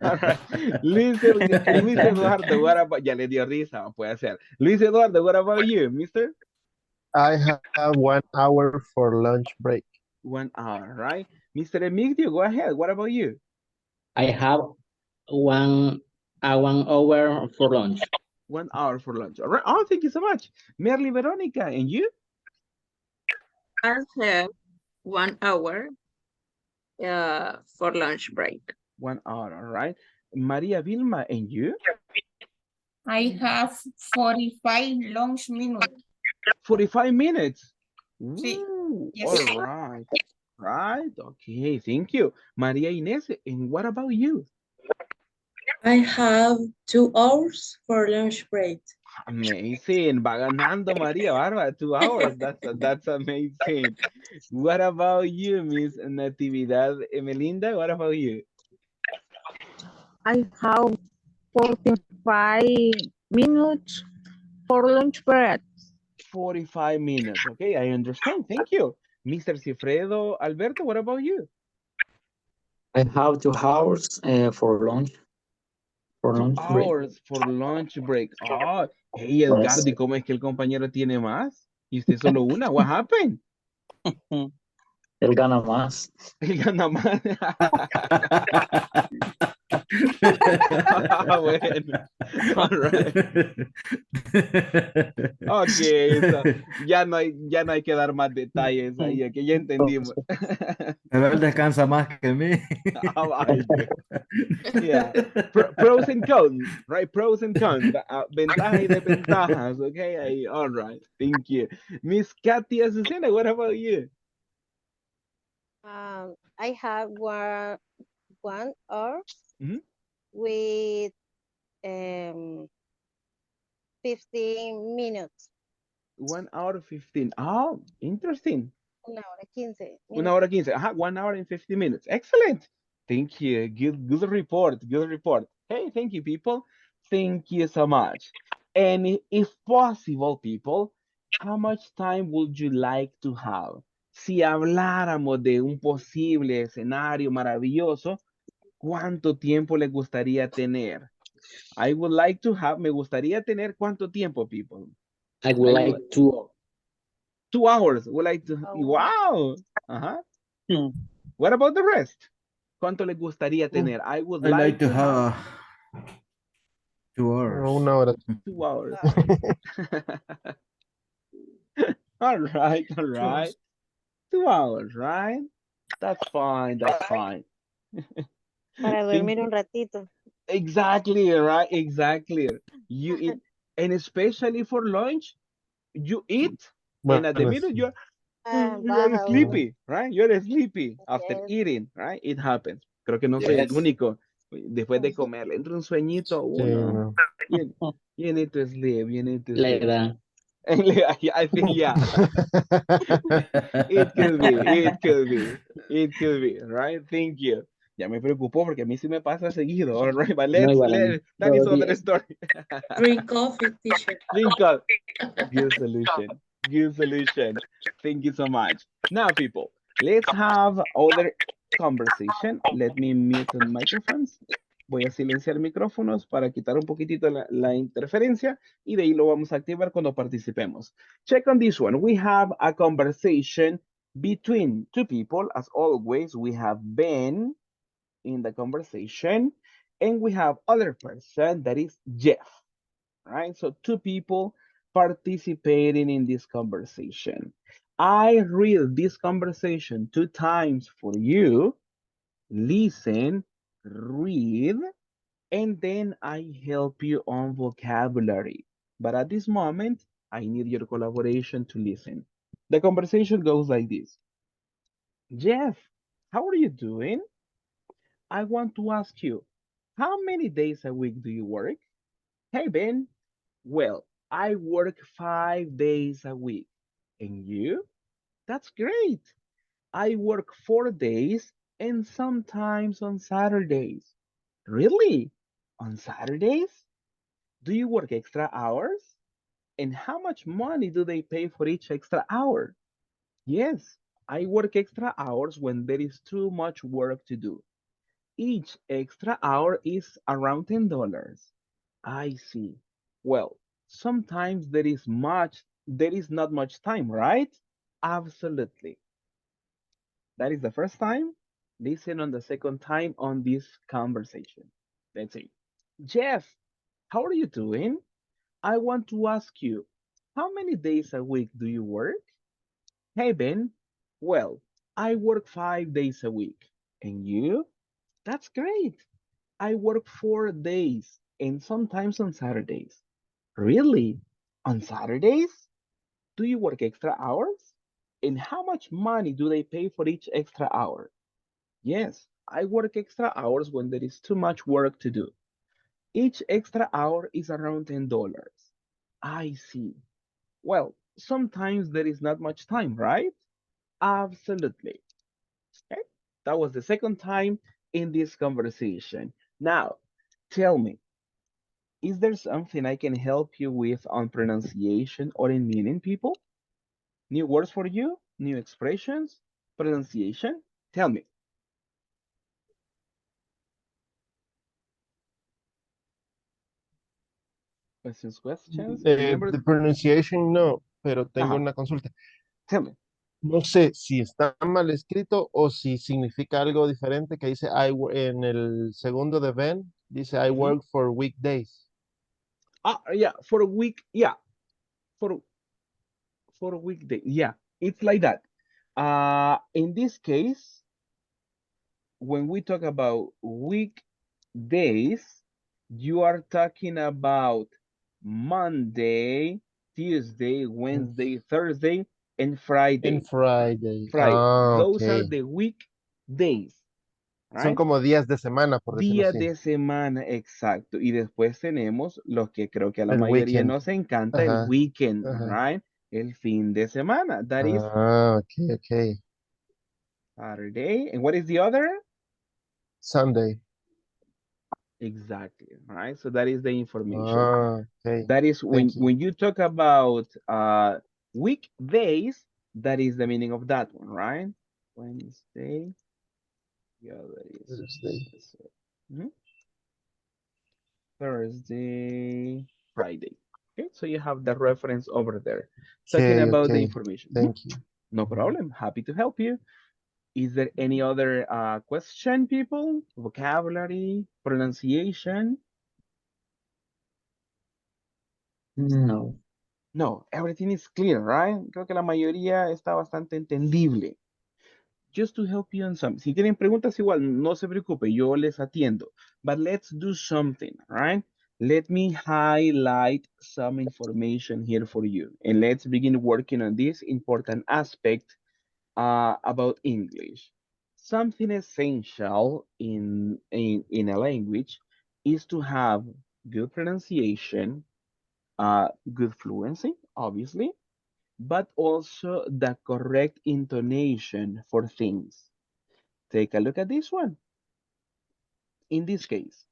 All right. Luis Eduardo, what about, ya le dio risa, puede ser. Luis Eduardo, what about you, mister?
I have 1 hour for lunch break.
1 hour, right? Mr. Emilio, go ahead. What about you?
I have 1 hour for lunch.
1 hour for lunch. All right. Oh, thank you so much. Merly Veronica, and you?
I have 1 hour for lunch break.
1 hour, all right. Maria Vilma, and you?
I have 45 lunch minutes.
45 minutes.
Sí.
Ooh,
Yes.
all right. Right. Okay. Thank you. Maria Inés, and what about you?
I have 2 hours for lunch break.
Amazing. Va ganando María Barba. 2 hours. That's amazing. What about you, Miss Natividad Melinda? What about you?
I have 45 minutes for lunch break.
45 minutes. Okay, I understand. Thank you. Mr. Cifredo Alberto, what about you?
I have 2 hours for lunch. For
2
lunch break.
hours for lunch break. Oh, hey,
Yes.
Edgardo, ¿y cómo es que el compañero tiene más? Y usted solo una. What happened?
Él gana más.
Él gana más. Bueno, all right. Okay, so ya no hay que dar más detalles ahí, que ya entendimos.
Pero él descansa más que mí.
Oh, my God. Yeah. Pros and cons, right? Pros and cons. Ventajas y desventajas. Okay. All right. Thank you. Miss Katia Azucena, what about you?
I have one hour
Mhm.
with 15 minutes.
1 hour 15. Oh, interesting.
Una hora 15
Una hora
minutos.
15. 1 hour and 50 minutes. Excellent. Thank you. Good report. Good report. Hey, thank you, people. Thank you so much. And if possible, people, how much time would you like to have? Si habláramos de un posible escenario maravilloso, ¿cuánto tiempo le gustaría tener? I would like to have, me gustaría tener ¿cuánto tiempo, people?
I would like
2 hours. Would like to,
Oh.
wow. Uh-huh. What about the rest? ¿Cuánto le gustaría tener? I would
I
like to have
2 hours.
1 hora.
2 hours. All right, all right. 2 hours, right? That's fine, that's fine.
Para
Think-
dormir un ratito.
exactly, right? Exactly. You eat, and especially for lunch, you eat, and at the
Bueno,
middle
sí.
you're
Baja uno.
sleepy, right? You're sleepy after
Yes.
eating, right? It happens. Creo que no soy el único. Después de comer, le entra un sueñito a
Sí,
uno.
no.
You need to sleep, you need to
La
sleep.
edad.
I think, yeah, it could be, it could be, it could be, right? Thank you. Ya me preocupó porque a mí sí me pasa seguido. All right, but
No igual.
that is
Todos
other
días.
story.
Drink coffee, teacher.
Drink coffee. Good solution. Good solution. Thank you so much. Now, people, let's have other conversation. Let me mute the microphones. Voy a silenciar micrófonos para quitar un poquitito la interferencia y de ahí lo vamos a activar cuando participemos. Check on this one. We have a conversation between two people. As always, we have Ben in the conversation and we have other person that is Jeff. Right? So two people participating in this conversation. I read this conversation 2 times for you. Listen, read, and then I help you on vocabulary. But at this moment, I need your collaboration to listen. The conversation goes like this. Jeff, how are you doing? I want to ask you, how many days a week do you work? Hey, Ben. Well, I work 5 days a week. And you? That's great. I work 4 days and sometimes on Saturdays. Really? On Saturdays? Do you work extra hours? And how much money do they pay for each extra hour? Yes, I work extra hours when there is too much work to do. Each extra hour is around $10. I see. Well, sometimes there is not much time, right? Absolutely. That is the first time. Listen on the second time on this conversation. Let's see. Jeff, how are you doing? I want to ask you, how many days a week do you work? Hey, Ben. Well, I work 5 days a week. And you? That's great. I work 4 days and sometimes on Saturdays. Really? On Saturdays? Do you work extra hours? And how much money do they pay for each extra hour? Yes, I work extra hours when there is too much work to do. Each extra hour is around $10. I see. Well, sometimes there is not much time, right? Absolutely. Okay, that was the second time in this conversation. Now, tell me, is there something I can help you with on pronunciation or in meaning, people? New words for you? New expressions? Pronunciation? Tell me. Questions, questions? Remember?
The pronunciation no, pero tengo
Uh-huh.
una consulta.
Tell me.
No sé si está mal escrito o si significa algo diferente que dice en el segundo de Ben, dice I
Mhm.
work for weekdays.
Yeah, for a week, yeah, for a weekday, yeah, it's like that. In this case, when we talk about weekdays, you are talking about Monday, Tuesday,
And
Wednesday, Thursday, and
and
Friday.
Friday.
Friday.
Ah,
Those are
ok.
the weekdays,
Son
right?
como días de semana, por decirlo
Día
así.
de semana, exacto. Y después tenemos los que creo que a la
El
mayoría
weekend.
nos encanta, el
Ajá,
weekend,
ajá.
right? El fin de semana. That is
Ah, ok, ok.
Saturday. And what is the other?
Sunday.
Exactly, right? So that is the information.
Ah, ok.
That is
Thank you.
when you talk about weekdays, that is the meaning of that one, right? Wednesday, the other is
Thursday.
Thursday. Mhm. Thursday, Friday. Okay, so you have the reference over there. Talking
Okay,
about the
okay.
information. Mhm.
Thank you.
No problem. Happy to help you. Is there any other question, people? Vocabulary, pronunciation?
No.
No, everything is clear, right? Creo que la mayoría está bastante entendible. Just to help you on some. Si tienen preguntas, igual, no se preocupe, yo les atiendo. But let's do something, right? Let me highlight some information here for you. And let's begin working on this important aspect about English. Something essential in a language is to have good pronunciation, good fluency, obviously, but also the correct intonation for things. Take a look at this one. In this case,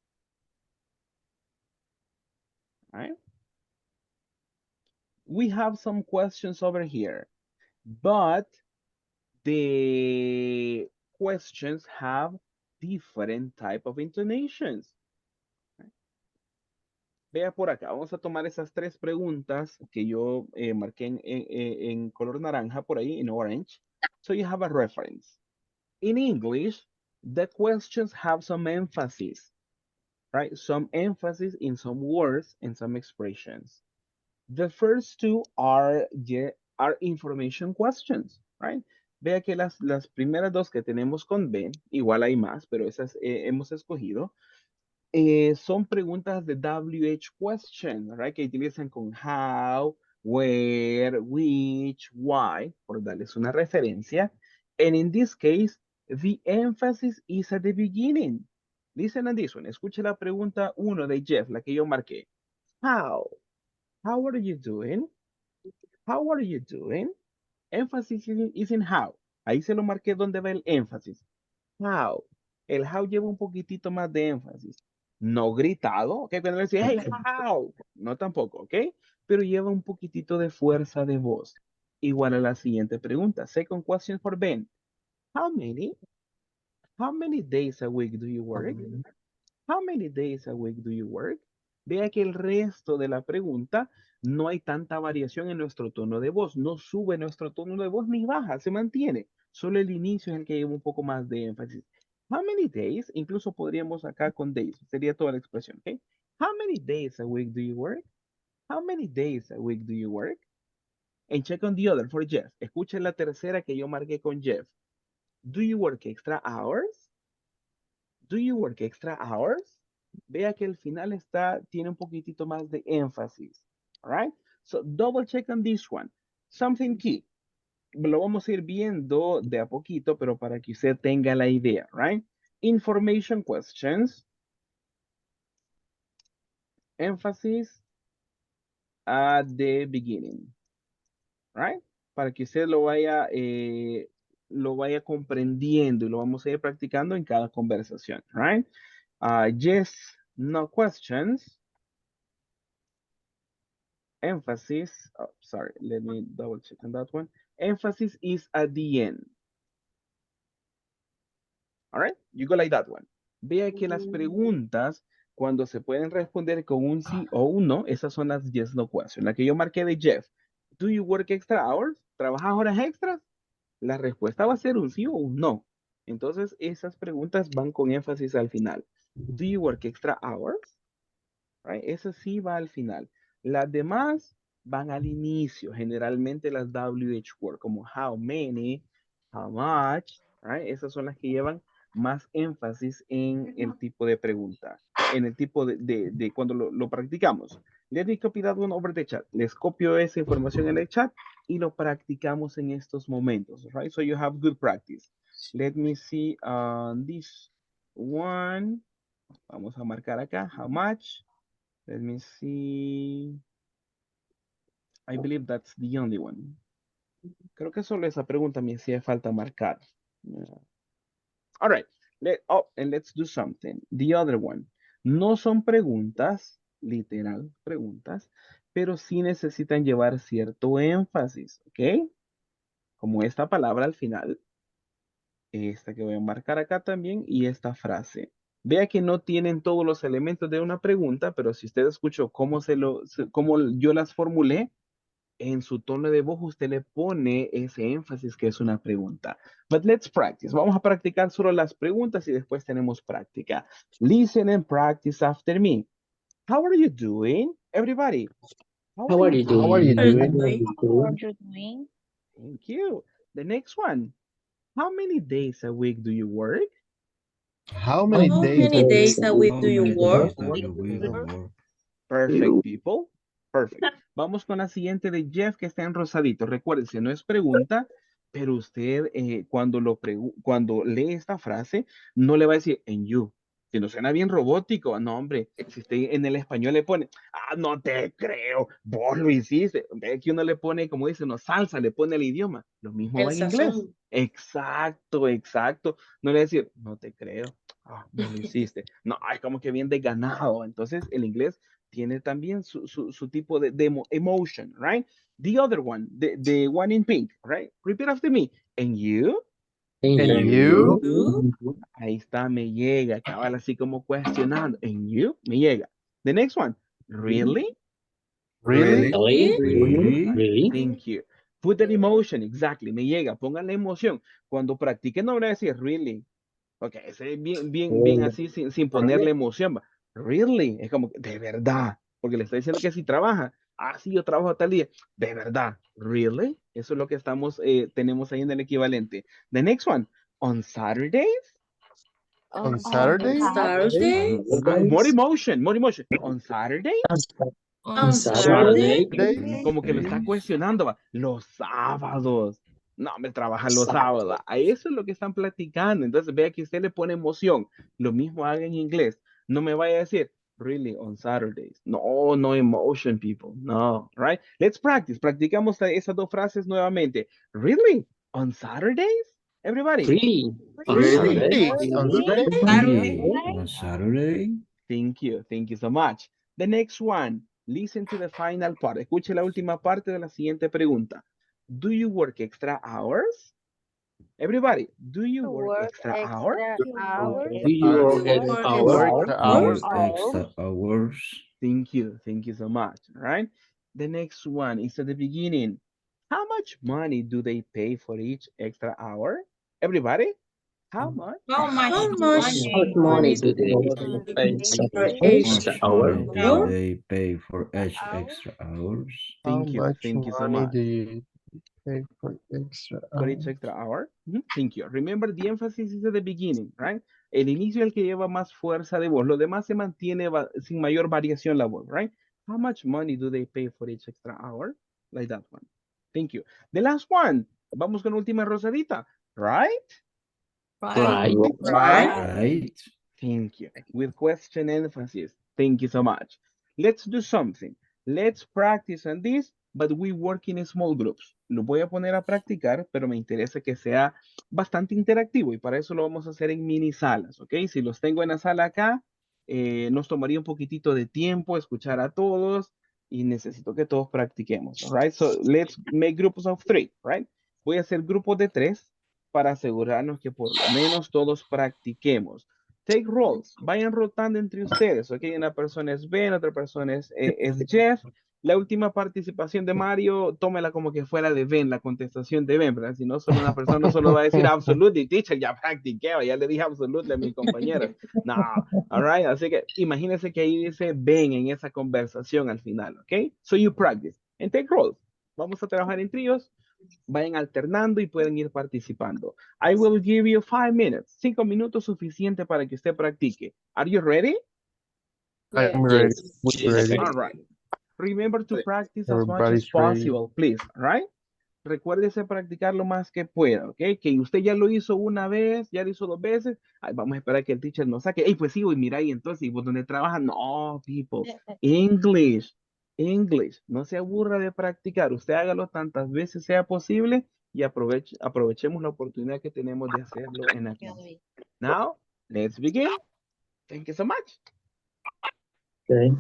right? We have some questions over here, but the questions have different type of intonations. Vea por acá, vamos a tomar esas tres preguntas que yo marqué en color naranja por ahí, in orange. So you have a reference. In English, the questions have some emphasis, right? Some emphasis in some words and some expressions. The first two are information questions, right? Vea que las primeras dos que tenemos con Ben, igual hay más, pero esas hemos escogido, son preguntas de WH question, right? Que utilizan con how, where, which, why, por darles una referencia. And in this case, the emphasis is at the beginning. Listen to this one. Escuche la pregunta 1 de Jeff, la que yo marqué. How? How are you doing? How are you doing? Emphasis is in how. Ahí se lo marqué donde va el énfasis. How. El how lleva un poquitito más de énfasis. No gritado, ¿ok? Cuando le decía, hey, how. No tampoco, ¿ok? Pero lleva un poquitito de fuerza de voz. Igual a la siguiente pregunta. Second question for Ben. How many? How many days a week do you work? How many days a week do you work? Vea que el resto de la pregunta no hay tanta variación en nuestro tono de voz. No sube nuestro tono de voz ni baja, se mantiene. Solo el inicio es el que lleva un poco más de énfasis. How many days? Incluso podríamos acá con days. Sería toda la expresión, ¿ok? How many days a week do you work? How many days a week do you work? And check on the other for Jeff. Escuchen la tercera que yo marqué con Jeff. Do you work extra hours? Do you work extra hours? Vea que el final tiene un poquitito más de énfasis. All right? So double check on this one. Something key. Lo vamos a ir viendo de a poquito, pero para que usted tenga la idea, right? Information questions. Emphasis at the beginning. Right? Para que usted lo vaya comprendiendo y lo vamos a ir practicando en cada conversación, right? Yes, no questions. Emphasis, oh, sorry, let me double check on that one. Emphasis is at the end. All right, you go like that one. Vea que las preguntas, cuando se pueden responder con un sí o un no, esas son las yes, no questions. La que yo marqué de Jeff. Do you work extra hours? ¿Trabajas horas extras? La respuesta va a ser un sí o un no. Entonces, esas preguntas van con énfasis al final. Do you work extra hours? Right? Eso sí va al final. Las demás van al inicio. Generalmente las WH word, como how many, how much, right? Esas son las que llevan más énfasis en el tipo de pregunta, en el tipo de cuando lo practicamos. Let me copy that one over the chat. Les copio esa información en el chat y lo practicamos en estos momentos, right? So you have good practice. Let me see this one. Vamos a marcar acá, how much. Let me see. I believe that's the only one. Creo que solo esa pregunta me hacía falta marcar. Yeah. All right. And let's do something. The other one. No son preguntas, literal preguntas, pero sí necesitan llevar cierto énfasis, ¿ok? Como esta palabra al final, esta que voy a marcar acá también, y esta frase. Vea que no tienen todos los elementos de una pregunta, pero si usted escuchó cómo yo las formulé, en su tono de voz usted le pone ese énfasis que es una pregunta. But let's practice. Vamos a practicar solo las preguntas y después tenemos práctica. Listen and practice after me. How are you doing, everybody?
How are you
How are you
doing?
doing?
What are you doing?
Thank you. The next one. How many days a week do you work?
How
How
many
How
days
many
a
days
week
a
do
week
How
do
you
you
many
work?
days
work?
that you will work?
Perfect, people. Perfect. Vamos con la siguiente de Jeff, que está en rosadito. Recuérdense, no es pregunta, pero usted cuando lee esta frase, no le va a decir en you. Si no suena bien robótico, no, hombre. Si usted en el español le pone, no te creo, vos lo hiciste. Ve que uno le pone, como dice, no, salsa, le pone el idioma. Lo mismo va
El
en inglés.
sazón.
Exacto, exacto. No le va a decir, no te creo, vos lo hiciste. No, es como que bien desganado. Entonces, el inglés tiene también su tipo de emotion, right? The other one, the one in pink, right? Repeat after me. And you?
And
And
you?
you?
Ahí está, me llega, cabal, así como cuestionando. And you? Me llega. The next one. Really?
Really?
Really?
Really?
Really?
Thank you. Put that emotion, exactly, me llega. Pongan la emoción. Cuando practiquen, no van a decir really. Ok, ese es bien así, sin ponerle emoción. Va. Really, es como, de verdad, porque le está diciendo que si trabaja, sí, yo trabajo tal día, de verdad, really, eso es lo que tenemos ahí en el equivalente. The next one, on Saturdays,
On
On
On
Saturdays?
Saturdays?
more emotion, on Saturdays,
On
On
Saturday?
Saturday?
Saturdays?
como que lo está cuestionando, va. Los sábados. No, me trabajan los sábados. A eso es lo que están platicando. Entonces, vea que usted le pone emoción. Lo mismo haga en inglés. No me vaya a decir, really, on Saturdays. No, no emotion, people. No, right? Let's practice. Practicamos esas dos frases nuevamente. Really, on Saturdays? Everybody.
Really? On
Really?
Saturday?
Really? On
Saturday?
Saturdays?
Really? On Saturday?
Thank you. Thank you so much. The next one. Listen to the final part. Escuche la última parte de la siguiente pregunta. Do you work extra hours? Everybody, do you work extra hours?
extra hours.
Do you
Do
work
you
X
work
You
hours?
work
extra
the
Do
hours?
you
hours?
extra hours?
Thank you. Thank you so much. All right. The next one is at the beginning. How much money do they pay for each extra hour? Everybody, how much?
How much
How much
How much
money
money
money
do
do
they
they
pay
pay for
for
How
each
extra
much
hour?
money do
hour?
they pay for each extra hours?
How
Thank you.
much
Thank you so
money
much.
do you pay for extra
For each
hours?
extra hour. Thank you. Remember, the emphasis is at the beginning, right? El inicio es el que lleva más fuerza de voz. Lo demás se mantiene sin mayor variación la voz, right? How much money do they pay for each extra hour? Like that one. Thank you. The last one. Vamos con última rosadita, right?
Right.
Right?
Right?
Thank you. With question emphasis. Thank you so much. Let's do something. Let's practice on this, but we work in small groups. Lo voy a poner a practicar, pero me interesa que sea bastante interactivo y para eso lo vamos a hacer en mini salas, ¿ok? Si los tengo en la sala acá, nos tomaría un poquitito de tiempo escuchar a todos y necesito que todos practiquemos, all right? So let's make groups of 3, right? Voy a hacer grupos de 3 para asegurarnos que por lo menos todos practiquemos. Take roles, vayan rotando entre ustedes, ¿ok? Una persona es Ben, otra persona es Jeff, la última participación de Mario, tómela como que fuera de Ben, la contestación de Ben, ¿verdad? Si no, solo una persona solo va a decir absolutely, teacher, ya practiqué, o ya le dije absolutely a mis compañeros. No, all right, así que imagínense que ahí dice Ben en esa conversación al final, ¿ok? So you practice and take roles. Vamos a trabajar en tríos, vayan alternando y pueden ir participando. I will give you 5 minutes, 5 minutos suficiente para que usted practique. Are you ready?
I'm ready.
Yes.
We're ready.
All right. Remember to practice as much as
Everybody's ready.
possible, please, all right? Recuérdese practicar lo más que pueda, ¿ok? Que usted ya lo hizo una vez, ya lo hizo 2 veces. Ay, vamos a esperar que el teacher nos saque. Ey, pues sí, y mira, y entonces, ¿y vos dónde trabajas? No, people. English, English. No se aburra de practicar. Usted hágalo tantas veces sea posible y aprovechemos la oportunidad que tenemos de hacerlo en la clase. Now, let's begin. Thank you so much.
Okay.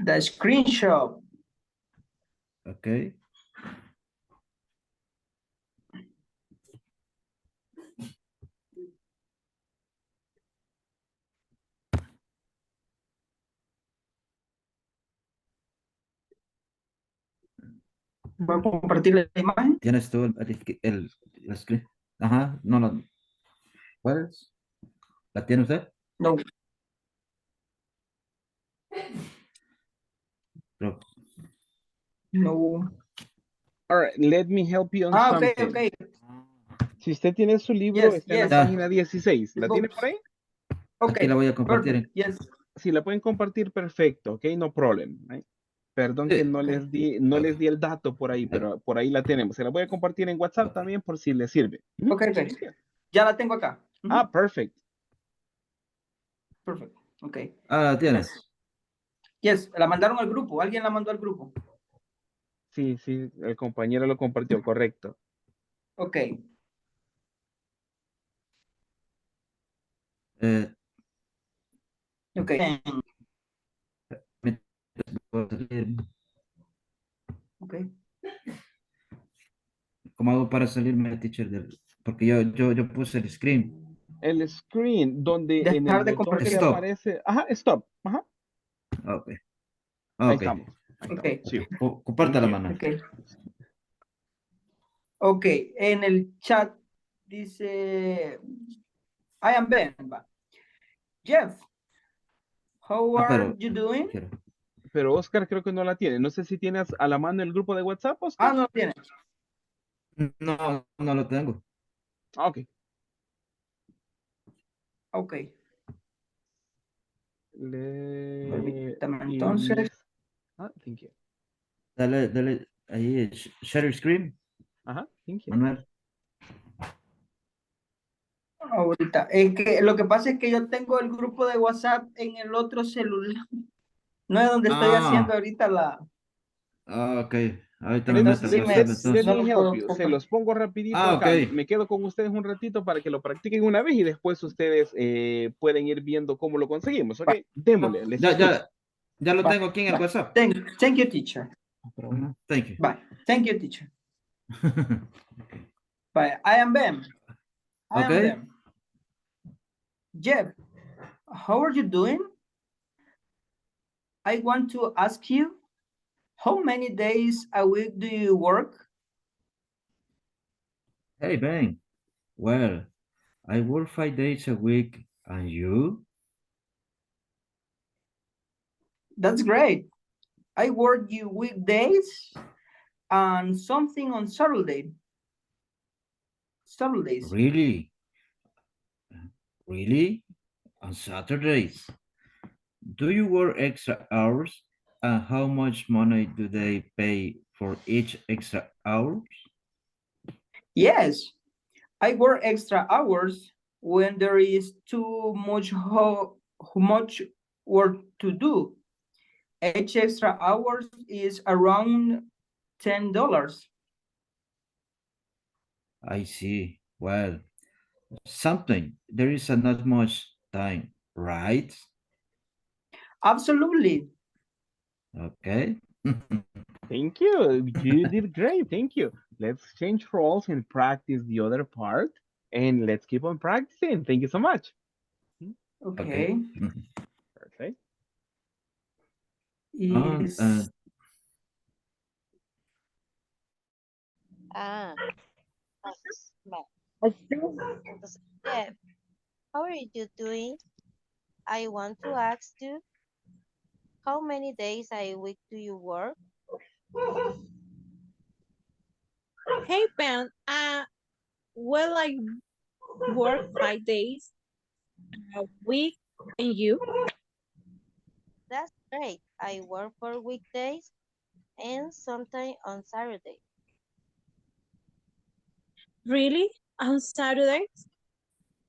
The screenshot.
Okay.
Voy a compartir la imagen.
¿Tienes tú el screen? Ajá, no lo... ¿Puedes? ¿La tiene usted?
No.
No.
No.
All right, let me help you on
Ah,
something.
okay.
Si usted tiene su libro, está en la página 16. ¿La tiene por ahí?
Okay.
Aquí la voy a compartir.
Perfect. Yes.
Si la pueden compartir, perfecto, ok, no problem. Right? Perdón que no les di el dato por ahí, pero por ahí la tenemos. Se la voy a compartir en WhatsApp también por si le sirve.
Okay. Ya la tengo acá.
Ah, perfect.
Perfect. Okay.
Ah, la tienes.
Yes, la mandaron al grupo. ¿Alguien la mandó al grupo?
Sí, el compañero lo compartió, correcto.
Okay. Okay. Okay.
¿Cómo hago para salirme, teacher? Porque yo puse el screen.
El screen, donde en el botón que aparece... Ajá, stop. Ajá.
Ok.
Ahí estamos.
Okay.
Sí.
Comparta la mano.
Okay. Okay. En el chat dice... I am Ben. Jeff, how are you doing?
Pero Oscar creo que no la tiene. No sé si tienes a la mano el grupo de WhatsApp, Oscar.
Ah, no lo tiene.
No lo tengo.
Ok.
Ok.
Permítame
entonces.
Thank you.
Dale, ahí, share screen.
Ajá, thank you.
Manuel.
Ahorita. Que lo que pasa es que yo tengo el grupo de WhatsApp en el otro celular. No es donde estoy haciendo ahorita la...
Ok. Ahorita me
Entonces,
meto al WhatsApp, entonces.
Let me help you. Se los pongo rapidito acá.
Ok.
Me quedo con ustedes un ratito para que lo practiquen una vez y después ustedes pueden ir viendo cómo lo conseguimos. Ok, démosle. Les escucho.
Ya lo tengo aquí en el WhatsApp.
Thank you, teacher.
Thank you.
Bye. Thank you, teacher. Bye. I am Ben. I am Ben. Jeff, how are you doing? I want to ask you, how many days a week do you work?
Hey, Ben. Well, I work 5 days a week. And you?
That's great. I work you weekdays and something on Saturdays.
Really? Really? On Saturdays? Do you work extra hours? And how much money do they pay for each extra hour?
Yes, I work extra hours when there is too much work to do. Each extra hours is around $10.
I see. Well, something. There is not much time, right?
Absolutely.
Okay.
Thank you. You did great. Thank you. Let's change roles and practice the other part. And let's keep on practicing. Thank you so much.
Okay.
Okay.
Perfect.
Is
Ah, vale.
Así.
Entonces, Jeff, how are you doing? I want to ask you, how many days a week do you work?
Hey, Ben. Well, I work 5 days a week, and you?
That's great. I work for weekdays and sometimes on Saturday.
Really? On Saturdays?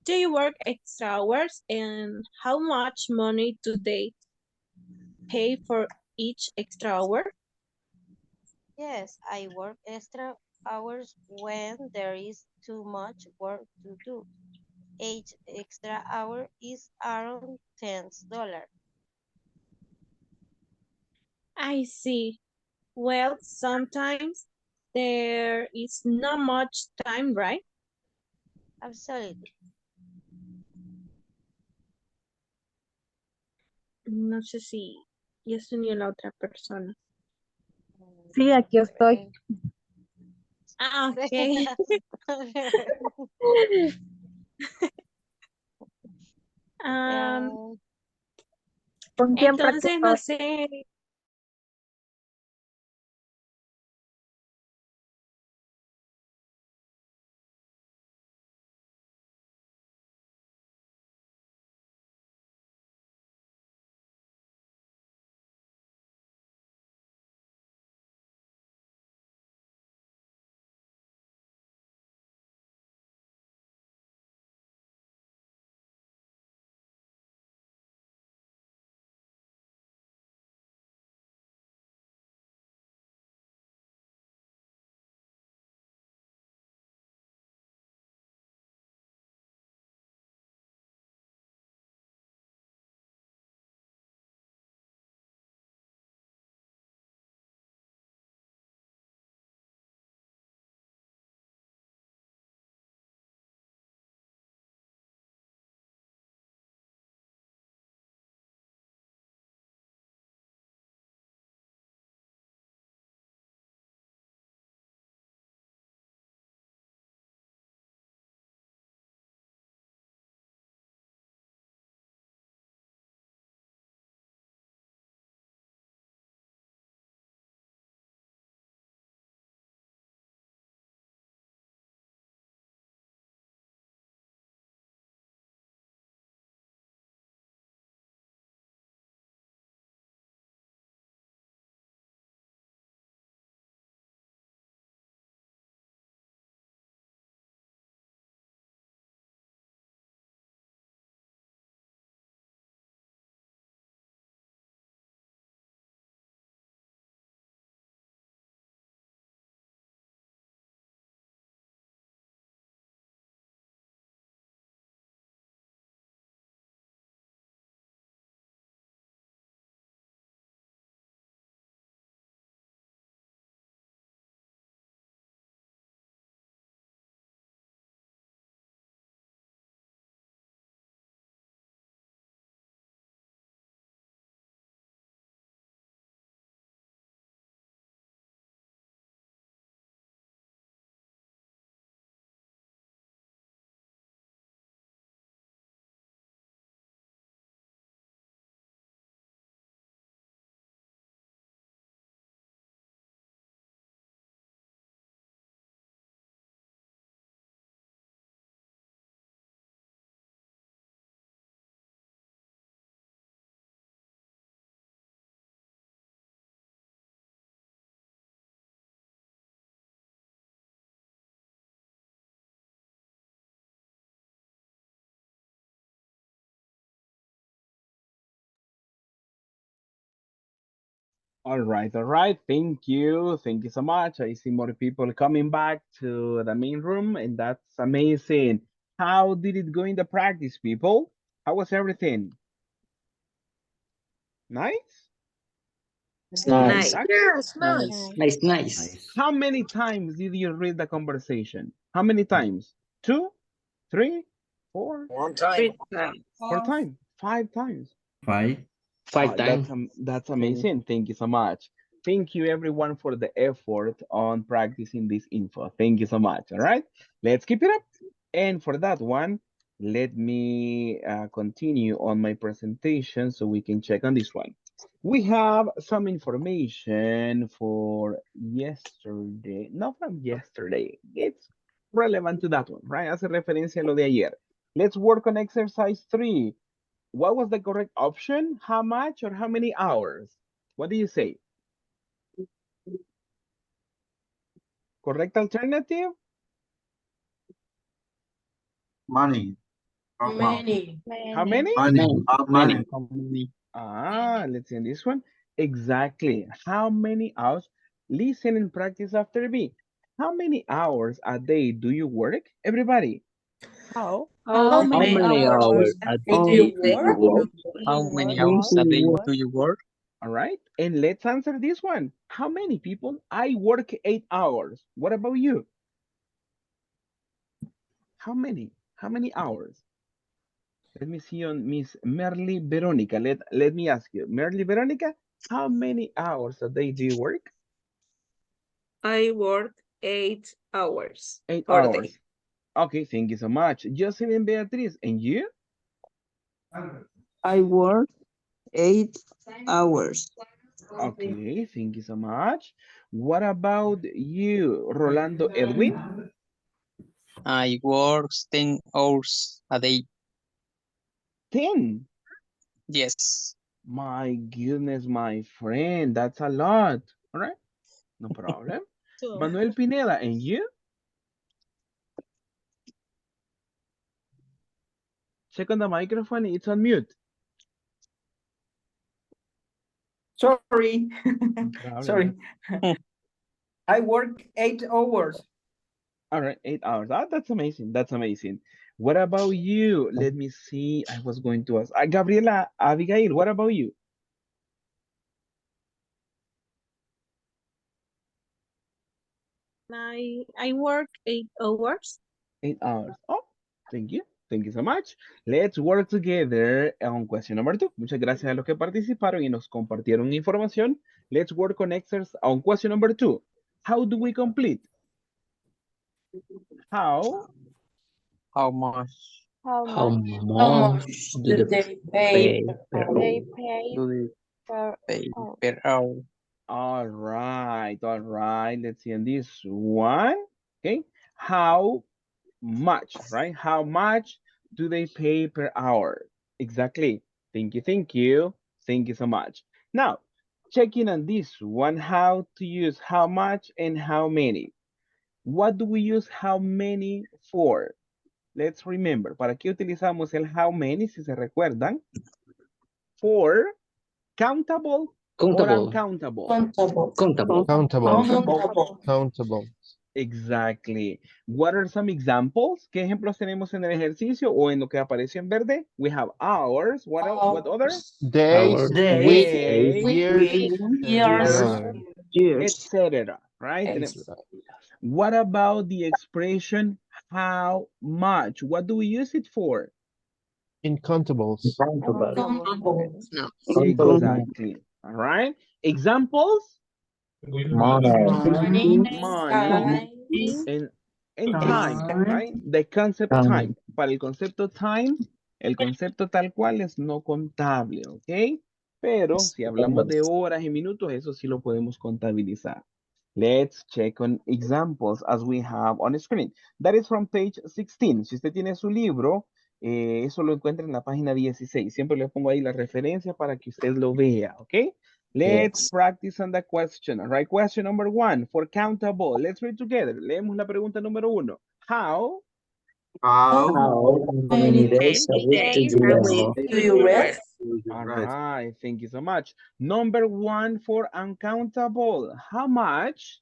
Do you work extra hours, and how much money do they pay for each extra hour?
Yes, I work extra hours when there is too much work to do. Each extra hour is around $10.
I see. Well, sometimes there is not much time, right?
Absolutely.
No sé si ya se unió la otra persona.
Sí, aquí estoy.
Ah, ok. Am,
¿Con quién
entonces, no
practicó?
sé,
All right, all right. Thank you. Thank you so much. I see more people coming back to the main room, and that's amazing. How did it go in the practice, people? How was everything? Nice?
It's nice.
Nice.
Exactly.
Yes,
Nice.
nice.
Nice, nice.
Nice.
How many times did you read the conversation? How many times? Two, three, four,
One time. Three times.
four times, five times.
5.
5 times.
That's amazing. Thank you so much. Thank you everyone for the effort on practicing this info. Thank you so much. All right, let's keep it up. And for that one, let me continue on my presentation so we can check on this one. We have some information for yesterday, not from yesterday. It's relevant to that one, right? Hace referencia a lo de ayer. Let's work on exercise 3. What was the correct option? How much or how many hours? What do you say? Correct alternative?
Money.
Many.
How many?
Money.
Many.
Money.
Let's see on this one. Exactly. How many hours? Listen and practice after me. How many hours a day do you work? Everybody.
How?
How
How
many
many
hours
hours
a
a
day do
day
you
do you
work?
work?
How
You
many
work
hours
out?
a day
work?
do you work?
All right. And let's answer this one. How many people? I work 8 hours. What about you? How many? How many hours? Let me see on Miss Merly Veronica. Let me ask you, Merly Veronica, how many hours a day do you work?
I work 8 hours
8
per day.
hours. Okay, thank you so much. Jocelyn Beatriz, and you?
I work 8 hours.
Okay, thank you so much. What about you, Rolando Edwin?
I work 10 hours a day.
10.
Yes.
My goodness, my friend, that's a lot. All right, no problem.
Two.
Manuel Pineda, and you? Check on the microphone, it's on mute.
Sorry.
No problem.
Sorry. I work 8 hours.
All right, 8 hours. That's amazing. That's amazing. What about you? Let me see. I was going to ask. Gabriela, Abigail, what about you?
I work 8 hours.
8 hours. Oh, thank you. Thank you so much. Let's work together on question number 2. Muchas gracias a los que participaron y nos compartieron información. Let's work on exercise on question number 2. How do we complete? How
How much
How
How
much
much do
Do
they
they pay
pay per
they
hour?
pay
do they
per
pay
hour?
per hour?
All right, all right. Let's see on this one. Okay. How much, right? How much do they pay per hour? Exactly. Thank you, thank you. Thank you so much. Now, checking on this one, how to use how much and how many. What do we use how many for? Let's remember, ¿para qué utilizamos el how many, si se recuerdan? For countable or
Countable.
uncountable?
countable?
Countable.
Countable.
Countable.
Countable.
Exactly. What are some examples? ¿Qué ejemplos tenemos en el ejercicio o en lo que aparece en verde? We have hours. What other?
Days,
Hours.
week,
Days,
years, and
Years.
other.
Years.
etc. Right? What about the expression how much? What do we use it for?
Incountables.
Countable.
Countable.
Exactly. All right. Examples?
Money.
Money and time, right? The concept time. Para el concepto time, el concepto tal cual es no contable, ¿ok? Pero si hablamos de horas y minutos, eso sí lo podemos contabilizar. Let's check on examples as we have on screen. That is from page 16. Si usted tiene su libro, eso lo encuentra en la página 16. Siempre le pongo ahí la referencia para que usted lo vea, ¿ok? Let's practice on the question. All right, question number 1 for countable. Let's read together. Leemos la pregunta número 1. How
How many days a week do
days
you
a
work?
week
Do you rest?
All right, thank you so much. Number one for uncountable. How much?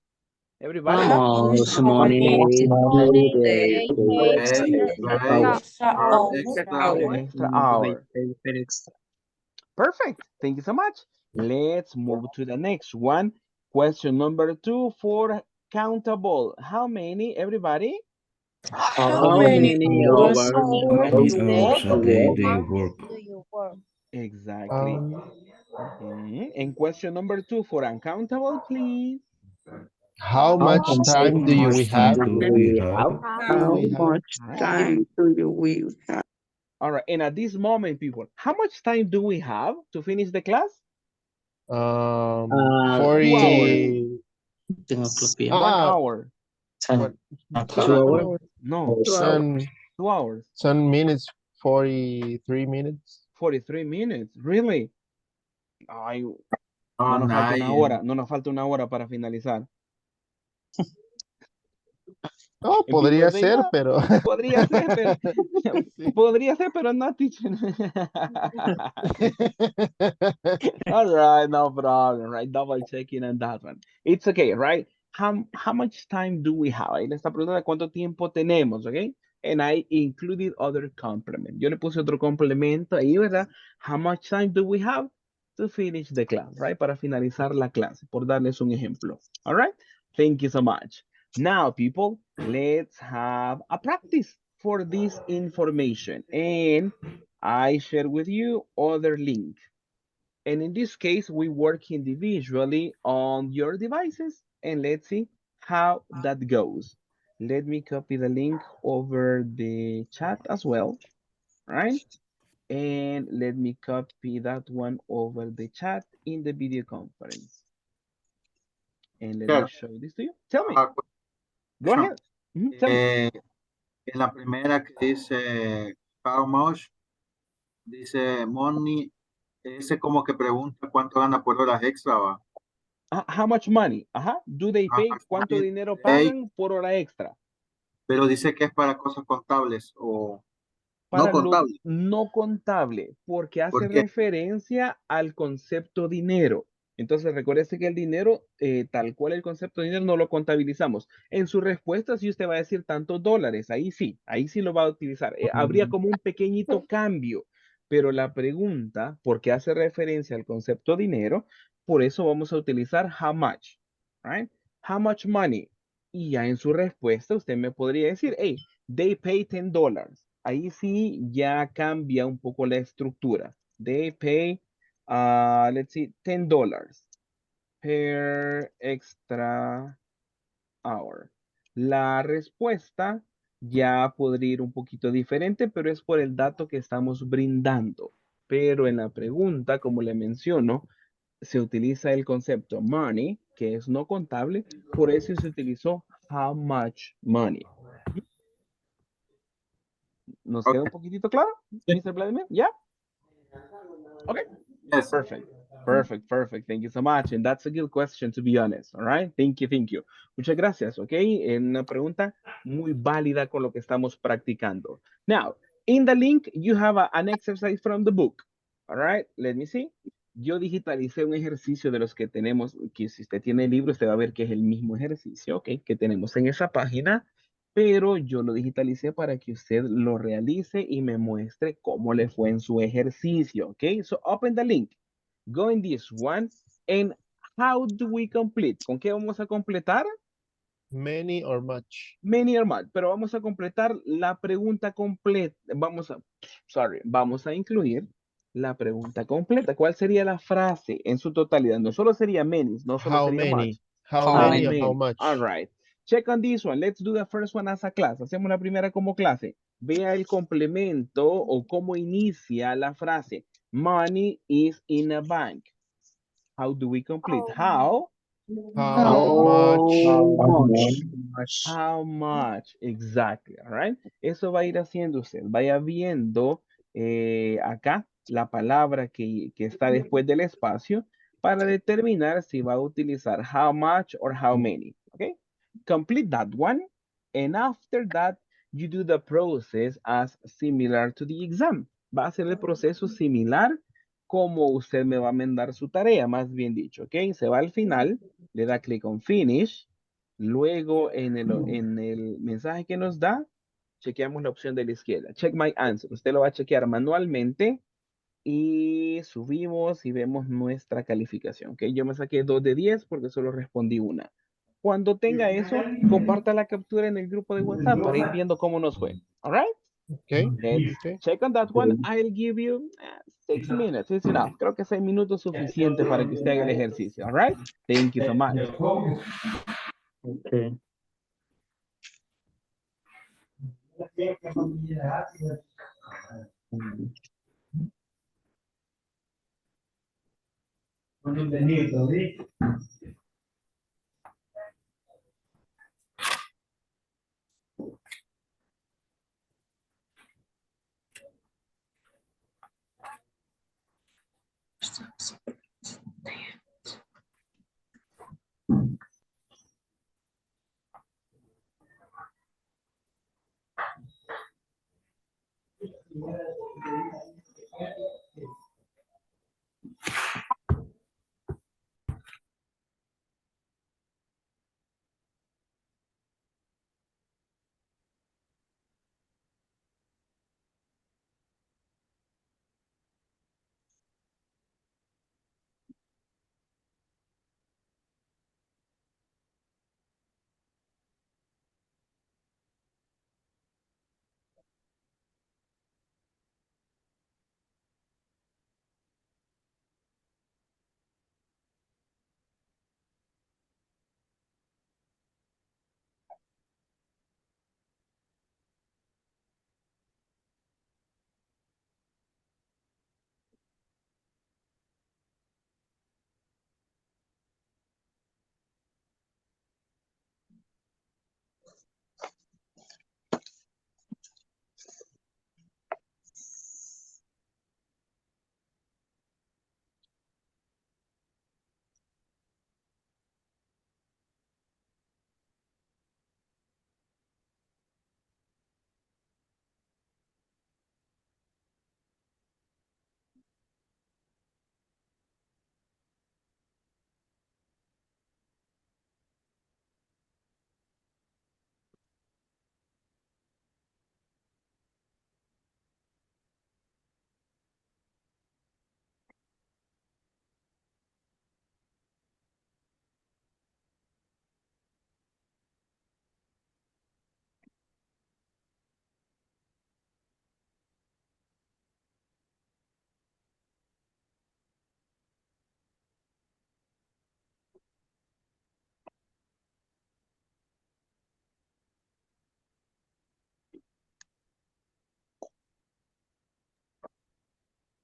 Everybody?
How
How
much
much
money
money
do
do
Money
they
they
they
pay
pay
for
per
hour?
extra hour?
Per
Hour?
extra
Do they
hour.
pay per extra?
Perfect. Thank you so much. Let's move to the next one. Question number two for countable. How many, everybody?
How
How
many
many
hours
hours
How
Hours
many
do
do
you
they
hours a
work?
day
work?
they
Hours
work?
do you work?
Exactly.
Um,
And question number two for uncountable, please.
how
How
much
much
How
time do you
much
we
time
time
have?
do
do we
we
have?
have?
How
Do
How
we have?
much
All right.
time do we have?
All right. And at this moment, people, how much time do we have to finish the class? 2 hours.
40.
10 o'clock p.m.
1 hour.
What?
2
2
hours?
hours?
No,
2 hours.
10,
2 hours.
10 minutes, 43 minutes.
43 minutes. Really? Ay, no nos falta una hora. No nos falta una hora para finalizar.
Oh,
And people
podría
say,
ser,
no,
pero.
podría ser, pero
Sí.
podría ser, pero no, teacher. All right, no problem, right? Double checking on that one. It's okay, right? How much time do we have? Ahí le está preguntando cuánto tiempo tenemos, ¿ok? And I included other complement. Yo le puse otro complemento ahí, ¿verdad? How much time do we have to finish the class, right? Para finalizar la clase, por darles un ejemplo. All right? Thank you so much. Now, people, let's have a practice for this information. And I share with you other link. And in this case, we work individually on your devices. And let's see how that goes. Let me copy the link over the chat as well, right? And let me copy that one over the chat in the video conference. And let me show this to you. Tell me. Go ahead. Tell me.
En la primera que dice how much, dice money, ese como que pregunta cuánto gana por horas extra, ¿va?
How much money? Ajá. Do they
How
pay?
much
¿Cuánto
money
dinero
they-
pagan por hora extra?
pero dice que es para cosas contables o no
Para lo
contables.
no contable, porque hace
Porque
referencia al concepto dinero. Entonces, recuérdese que el dinero, tal cual el concepto de dinero, no lo contabilizamos. En su respuesta, si usted va a decir tantos dólares, ahí sí lo va a utilizar. Habría como un pequeñito cambio, pero la pregunta, porque hace referencia al concepto dinero, por eso vamos a utilizar how much, right? How much money. Y ya en su respuesta, usted me podría decir, hey, they pay $10. Ahí sí ya cambia un poco la estructura. They pay, let's see, $10 per extra hour. La respuesta ya podría ir un poquito diferente, pero es por el dato que estamos brindando. Pero en la pregunta, como le menciono, se utiliza el concepto money, que es no contable, por eso se utilizó how much money. ¿Nos queda un poquitito claro, Mr. Vladimir? ¿Ya? Okay.
yes.
Perfect. Perfect. Perfect. Thank you so much. And that's a good question, to be honest. All right. Thank you. Thank you. Muchas gracias. Ok. Una pregunta muy válida con lo que estamos practicando. Now, in the link, you have an exercise from the book. All right. Let me see. Yo digitalicé un ejercicio de los que tenemos, que si usted tiene el libro, usted va a ver que es el mismo ejercicio, ok, que tenemos en esa página, pero yo lo digitalicé para que usted lo realice y me muestre cómo le fue en su ejercicio, ok. So open the link, go in this one, and how do we complete? ¿Con qué vamos a completar?
Many or much.
Many or much, pero vamos a completar la pregunta completa. Vamos a incluir la pregunta completa. ¿Cuál sería la frase en su totalidad? No solo sería many, no solo
How
sería
many?
much.
How
How
many or
many?
how much?
All right. Check on this one. Let's do the first one as a class. Hacemos la primera como clase. Vea el complemento o cómo inicia la frase. Money is in a bank. How do we complete? How?
How much?
How much? Exactly, all right? Eso va a ir haciendo usted. Vaya viendo acá la palabra que está después del espacio para determinar si va a utilizar how much or how many, okay? Complete that one. And after that, you do the process as similar to the exam. Va a ser el proceso similar como usted me va a mandar su tarea, más bien dicho, ¿ok? Se va al final, le da clic on finish, luego en el mensaje que nos da, chequeamos la opción de la izquierda. Check my answer. Usted lo va a chequear manualmente y subimos y vemos nuestra calificación, ¿ok? Yo me saqué 2 de 10 porque solo respondí una. Cuando tenga eso, comparta la captura en el grupo de WhatsApp para ir viendo cómo nos fue. All right?
Okay.
Let's
Okay.
check on that one. I'll give you 6 minutes. It's enough. Creo que 6 minutos es suficiente para que usted haga el ejercicio. All right? Thank you so much.
Okay.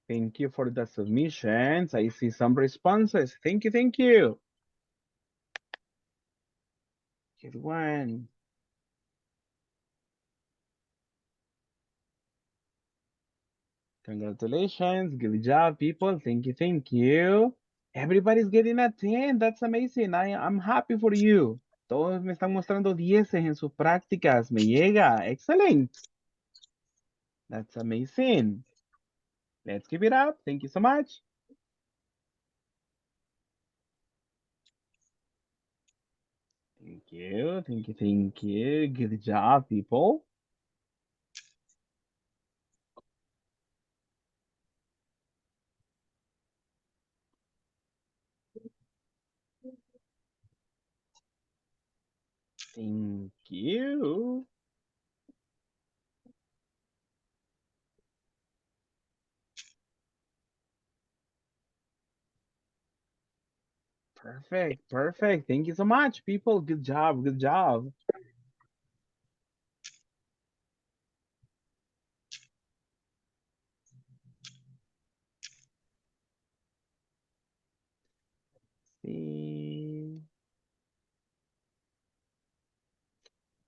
Thank you for the submissions. I see some responses. Thank you, thank you. Good one. Congratulations. Good job, people. Thank you, thank you. Everybody's getting a 10. That's amazing. I'm happy for you. Todos me están mostrando 10 en sus prácticas. Me llega. Excellent. That's amazing. Let's keep it up. Thank you so much. Thank you, thank you, thank you. Good job, people. Thank you. Perfect, perfect. Thank you so much, people. Good job, good job. Sí.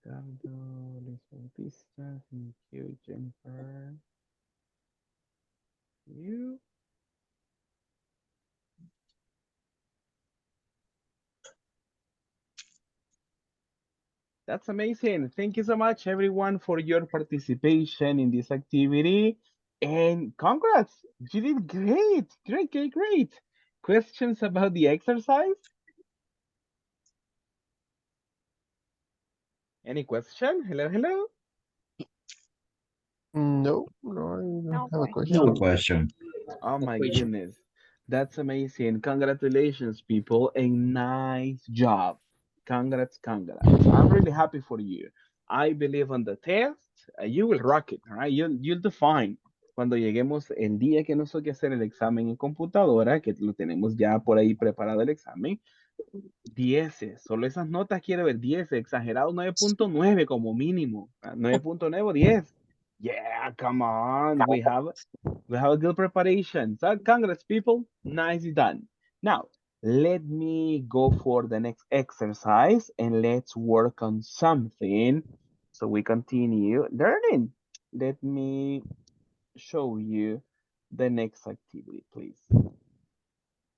Ricardo, Luis Bautista, thank you, Jennifer. You. That's amazing. Thank you so much, everyone, for your participation in this activity. And congrats, you did great. Great, great, great. Questions about the exercise? Any question? Hello, hello.
No, no, I don't
No
have a
question.
No
question.
question.
Oh
No
my
question.
goodness. That's amazing. Congratulations, people. A nice job. Congrats, congrats. I'm really happy for you. I believe on the test, you will rock it, all right? You'll do fine. Cuando lleguemos el día que nos toque hacer el examen en computadora, que lo tenemos ya por ahí preparado el examen, 10, solo esas notas quiero ver 10, exagerado 9.9 como mínimo. 9.9 o 10. Yeah, come on. We have a good preparation. So congrats, people. Nicely done. Now, let me go for the next exercise and let's work on something so we continue learning. Let me show you the next activity, please.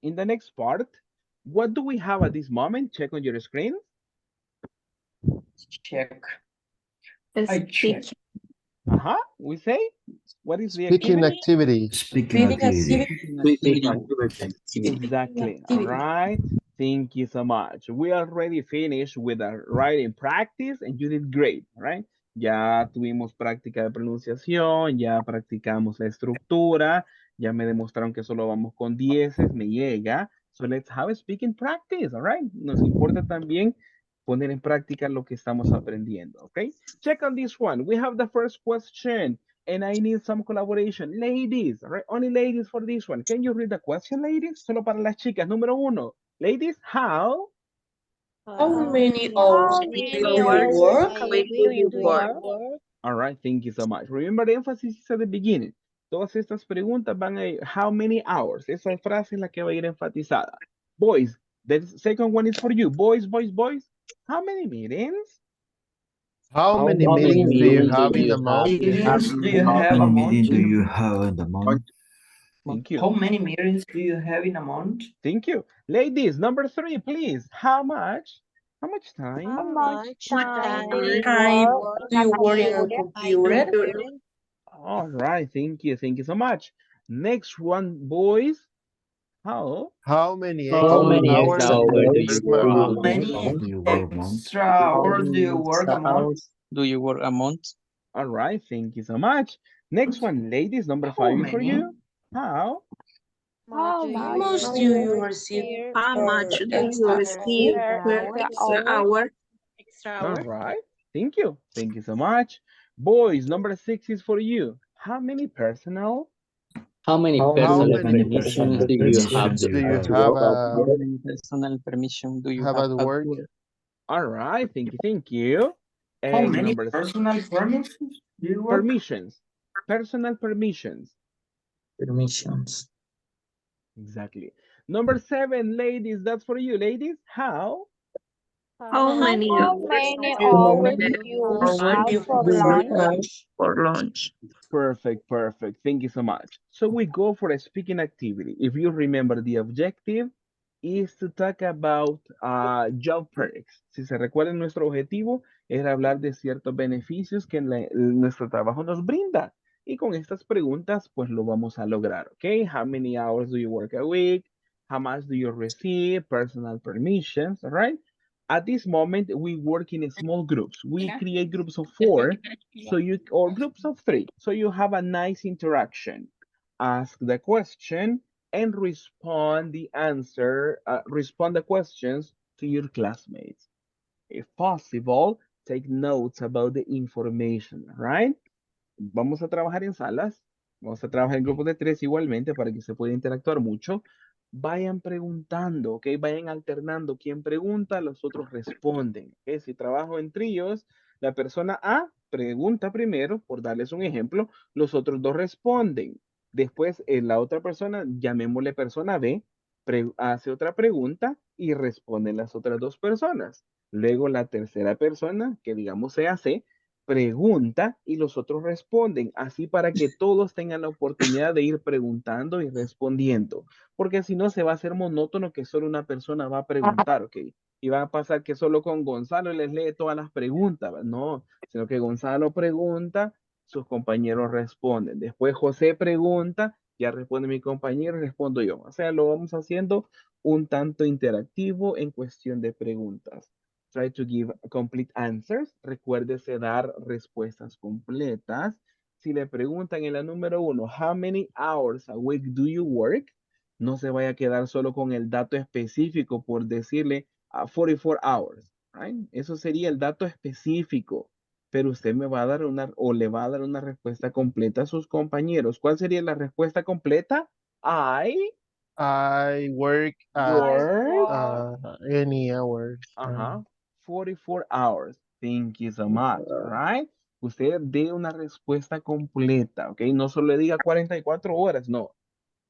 In the next part, what do we have at this moment? Check on your screen.
Check. I check.
We say, what is the
Speaking
activity?
activity.
Speaking activity.
Speaking
Activity.
activity.
Exactly. All right. Thank you so much. We already finished with our writing practice and you did great, all right? Ya tuvimos práctica de pronunciación, ya practicamos la estructura, ya me demostraron que solo vamos con 10, me llega. So let's have a speaking practice, all right? Nos importa también poner en práctica lo que estamos aprendiendo, okay? Check on this one. We have the first question. And I need some collaboration. Ladies, all right? Only ladies for this one. Can you read the question, ladies? Solo para las chicas. Número 1. Ladies, how?
How many
How
hours do
many
you
hours
work
a
a
week
week
do
do
you
you
work?
work?
All right, thank you so much. Remember, the emphasis is at the beginning. Todas estas preguntas van a ir, how many hours? Esa frase es la que va a ir enfatizada. Boys, the second one is for you. Boys, boys, boys. How many meetings?
How many
How many
meetings do you
meetings do
have in
you
a
have
month?
in
Meetings do you
How
have
many
a month?
meetings do you have in the month?
Thank
How
you.
many meetings do you have in a month?
Thank you. Ladies, number 3, please. How much? How much time?
How
How
much
much
What
time do
time
you
time
work
work
do
in a
you
do
work in
you
a
computer?
computer?
All right, thank you. Thank you so much. Next one, boys. How?
How many
How
extra
many
hours
extra
do you
hours
work
do
a
you
How
month?
work?
many
Do you work month?
extra
How
hours do you
many
work a
extra
month?
hours do you work a month?
All right, thank you so much. Next one, ladies, number
How
5 is for
many?
you. How?
much
How
do
How
much
you
much
do
do
you
you
receive
receive
receive
How
per
much
per,
do you
extra
receive
per
per
hour?
extra
extra
hour?
hour? Extra
All
hour?
right, thank you. Thank you so much. Boys, number 6 is for you. How many personnel?
How many
How
How
many
personal
many
permissions
Personal
do you have
permission
permissions
do you
do
to
have?
do
you
you have
work
have?
at
a
How
work?
many personal permission do you
have
have
at
at
work?
work?
All right, thank you, thank you.
How
And
many
number
personal permits do you work?
permissions, personal permissions.
Permissions.
Exactly. Number 7, ladies, that's for you, ladies. How?
How
How
many
many
How
hours
many
do
How
you
hours
many
do you
hours
hours
have
do
for
do you
lunch?
you
have?
have for lunch?
Perfect, perfect. Thank you so much. So we go for a speaking activity. If you remember, the objective is to talk about job perks. Si se recuerdan, nuestro objetivo era hablar de ciertos beneficios que nuestro trabajo nos brinda. Y con estas preguntas, pues lo vamos a lograr, ¿ok? How many hours do you work a week? How much do you receive? Personal permissions, all right? At this moment, we work in small groups. We create groups of 4, so you or groups of 3, so you have a nice interaction. Ask the question and respond the questions to your classmates. If possible, take notes about the information, right? Vamos a trabajar en salas, vamos a trabajar en grupos de 3 igualmente para que se pueda interactuar mucho. Vayan preguntando, ¿ok? Vayan alternando. Quien pregunta, los otros responden. ¿Ok? Si trabajo en tríos, la persona A pregunta primero, por darles un ejemplo, los otros dos responden. Después, la otra persona, llamémosle persona B, hace otra pregunta y responden las otras dos personas. Luego, la tercera persona, que digamos sea C, pregunta y los otros responden, así para que todos tengan la oportunidad de ir preguntando y respondiendo, porque si no se va a hacer monótono que solo una persona va a preguntar, ¿ok? y va a pasar que solo con Gonzalo les lee todas las preguntas. No, sino que Gonzalo pregunta, sus compañeros responden. Después José pregunta, ya responde mi compañero y respondo yo. O sea, lo vamos haciendo un tanto interactivo en cuestión de preguntas. Try to give complete answers. Recuérdese dar respuestas completas. Si le preguntan en la número 1, how many hours a week do you work? No se vaya a quedar solo con el dato específico por decirle 44 hours, right? Eso sería el dato específico, pero usted me va a dar una o le va a dar una respuesta completa a sus compañeros. ¿Cuál sería la respuesta completa?
I work at
Work,
any hours.
ajá, 44 hours. Thank you so much, right? Usted dé una respuesta completa, ¿ok? No solo le diga 44 horas, no.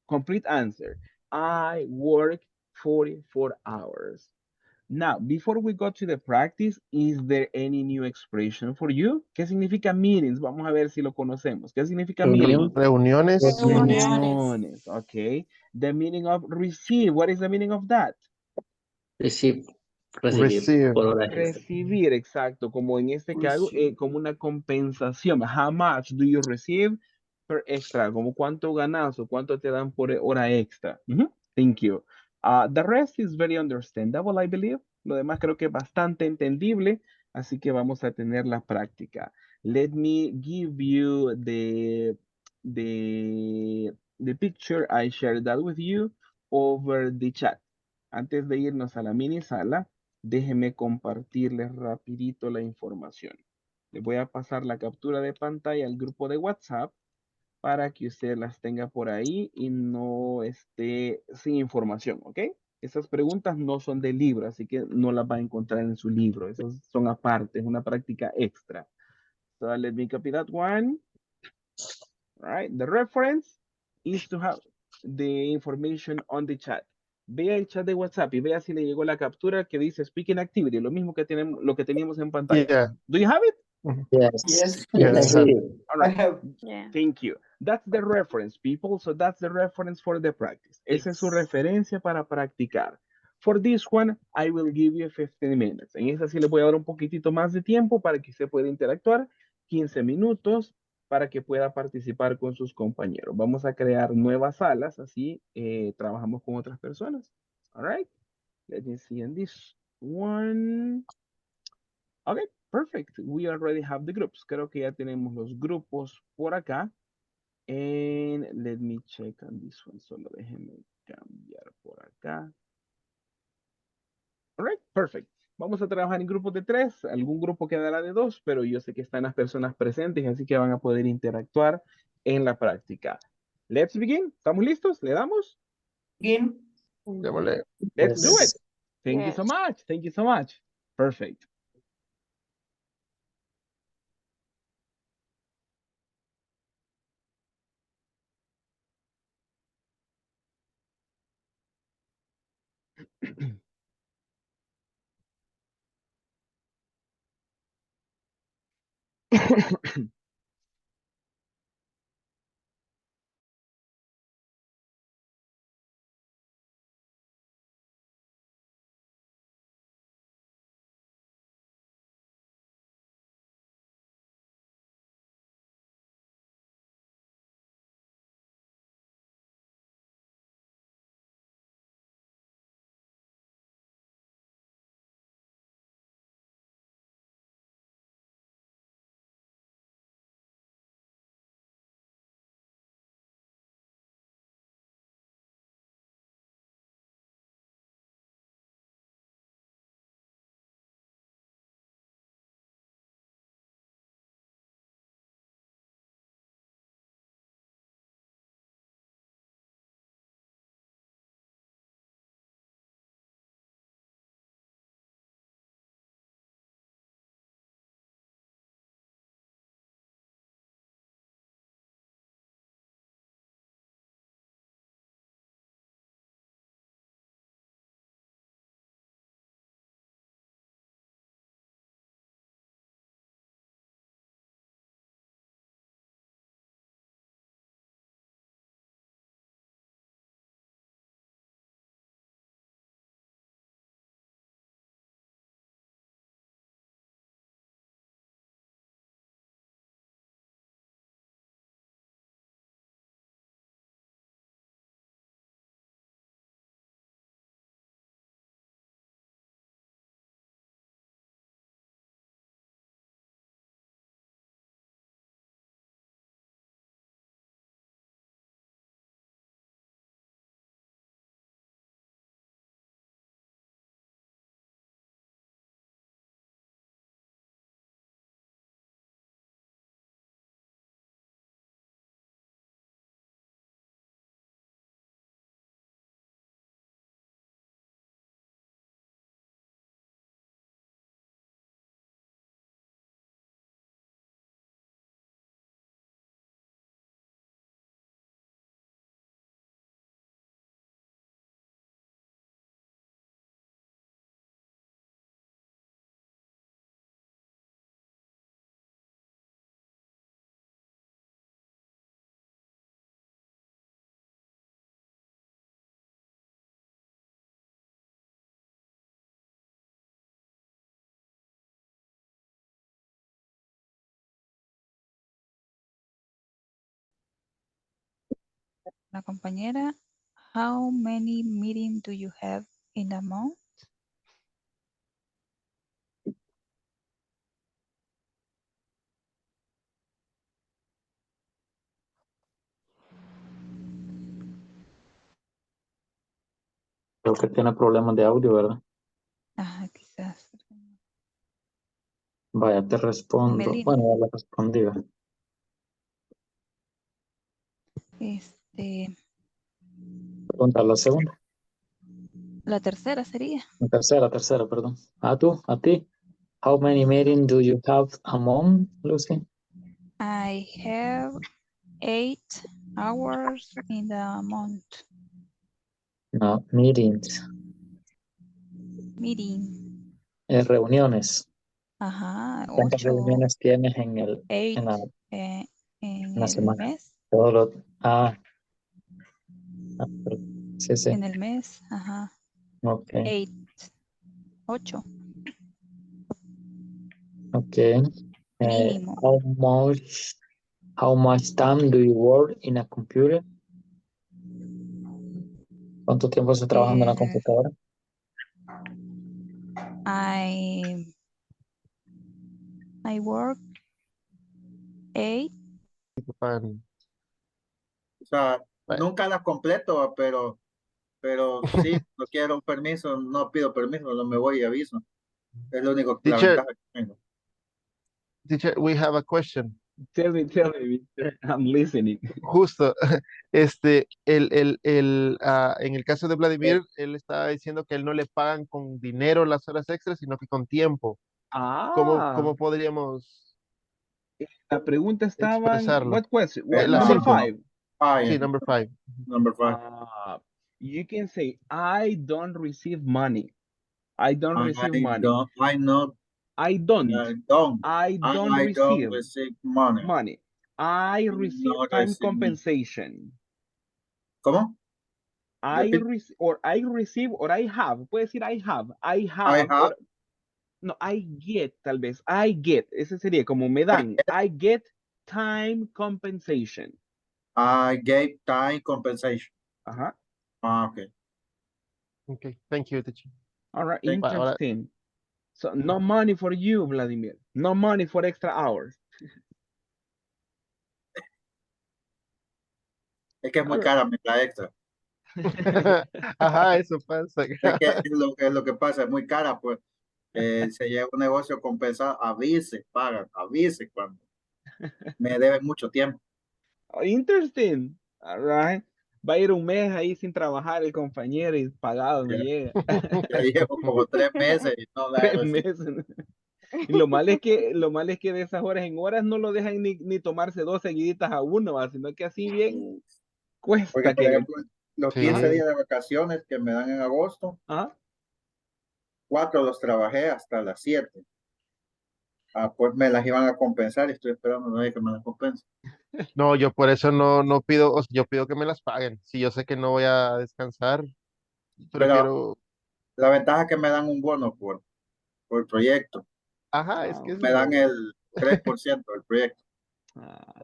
Complete answer. I work 44 hours. Now, before we go to the practice, is there any new expression for you? ¿Qué significa meetings? Vamos a ver si lo conocemos. ¿Qué significa meeting?
Reunión.
Reuniones.
Reuniones. Okay. The meaning of receive. What is the meaning of that?
Receive. Recibir
Receive.
por horas extra.
Recibir, exacto. Como en este caso, como una compensación. How much do you receive per extra? Como cuánto ganas o cuánto te dan por hora extra. Thank you. The rest is very understandable, I believe. Lo demás creo que es bastante entendible, así que vamos a tener la práctica. Let me give you the picture. I shared that with you over the chat. Antes de irnos a la mini sala, déjeme compartirles rapidito la información. Les voy a pasar la captura de pantalla al grupo de WhatsApp para que usted las tenga por ahí y no esté sin información, ¿ok? Esas preguntas no son del libro, así que no las va a encontrar en su libro. Esas son aparte, es una práctica extra. So let me copy that one. All right, the reference is to have the information on the chat. Vea el chat de WhatsApp y vea si le llegó la captura que dice Speaking Activity, lo mismo que tenemos, lo que teníamos en pantalla.
Yeah.
Do you have it?
Yes.
Yes,
Yes.
Yes.
All
I
right.
have.
Yeah.
Thank you. That's the reference, people. So that's the reference for the practice. Esa es su referencia para practicar. For this one, I will give you 15 minutes. En esta sí le voy a dar un poquitito más de tiempo para que usted pueda interactuar. 15 minutos para que pueda participar con sus compañeros. Vamos a crear nuevas salas, así trabajamos con otras personas. All right. Let me see in this one. Okay, perfect. We already have the groups. Creo que ya tenemos los grupos por acá. And let me check on this one. Solo déjenme cambiar por acá. All right, perfect. Vamos a trabajar en grupos de 3. Algún grupo quedará de 2, pero yo sé que están las personas presentes, así que van a poder interactuar en la práctica. Let's begin. ¿Estamos listos? ¿Le damos?
Begin.
Démosle.
Let's do it.
Yes.
Thank you
Yes.
so much. Thank you so much. Perfect.
la compañera. How many meetings do you have in a month?
Creo que tiene problemas de audio, ¿verdad?
Ajá, quizás.
Vaya, te respondo.
Melina.
Bueno, ya le respondí. ¿verdad? Pregunta la segunda.
La tercera sería.
La tercera, perdón. A ti. How many meetings do you have a month, Lucy?
I have 8 hours in the month.
No, meetings.
Meeting.
Reuniones.
Ajá,
¿Cuántas
8.
reuniones tienes en
8
en
en
la
el
semana?
mes.
Sí.
En el mes, ajá.
Ok.
8.
Okay.
Mínimo.
How much time do you work in a computer? ¿Cuánto tiempo estás trabajando en la computadora?
I work 8.
O sea, nunca las completo, pero sí, no quiero un permiso, no pido permiso, no me voy y aviso. Es lo único, la
Teacher,
ventaja que tengo.
teacher, we have a question.
Tell me, mister. I'm listening.
Justo, en el caso de Vladimir, él estaba diciendo que él no le pagan con dinero las horas extras, sino que con tiempo. ¿Cómo podríamos
La pregunta estaba en,
expresarlo?
what question?
La
Number
5.
5.
Sí, number 5.
Number 5.
You can say, I don't receive money. I don't receive money.
I
don't receive
money.
I receive
No
time
receive money.
compensation.
¿Cómo?
I receive or I have. Puede decir I have. I have. No, I get, tal vez. I get. Ese sería como me dan. I get time compensation.
I gave time compensation.
Ajá.
Okay.
Okay, thank you, teacher.
All right,
Ahora,
interesting. So no money for you, Vladimir. No money for extra hours.
Es que es muy cara la extra.
Ajá, eso pasa.
Es lo que pasa, es muy cara, pues se lleva un negocio compensado, pagan, avise cuando me deben mucho tiempo.
Oh, interesting. All right. Va a ir un mes ahí sin trabajar el compañero y pagado no llega.
Ya llevo como 3 meses y no la
3 meses. Y lo malo es que de esas horas en horas no lo dejan ni tomarse 2 seguiditas a uno, sino que así bien
Porque,
cuesta
por
que
ejemplo, los 15 días de vacaciones que me dan en agosto, 4 los trabajé hasta las 7. Pues me las iban a compensar y estoy esperando no que me las compensen.
No, yo por eso no pido, o sea, yo pido que me las paguen. Si yo sé que no voy a descansar, prefiero.
La ventaja es que me dan un bono por proyecto.
Ajá, es que eso
Me
es
dan
lo.
el 3% del proyecto.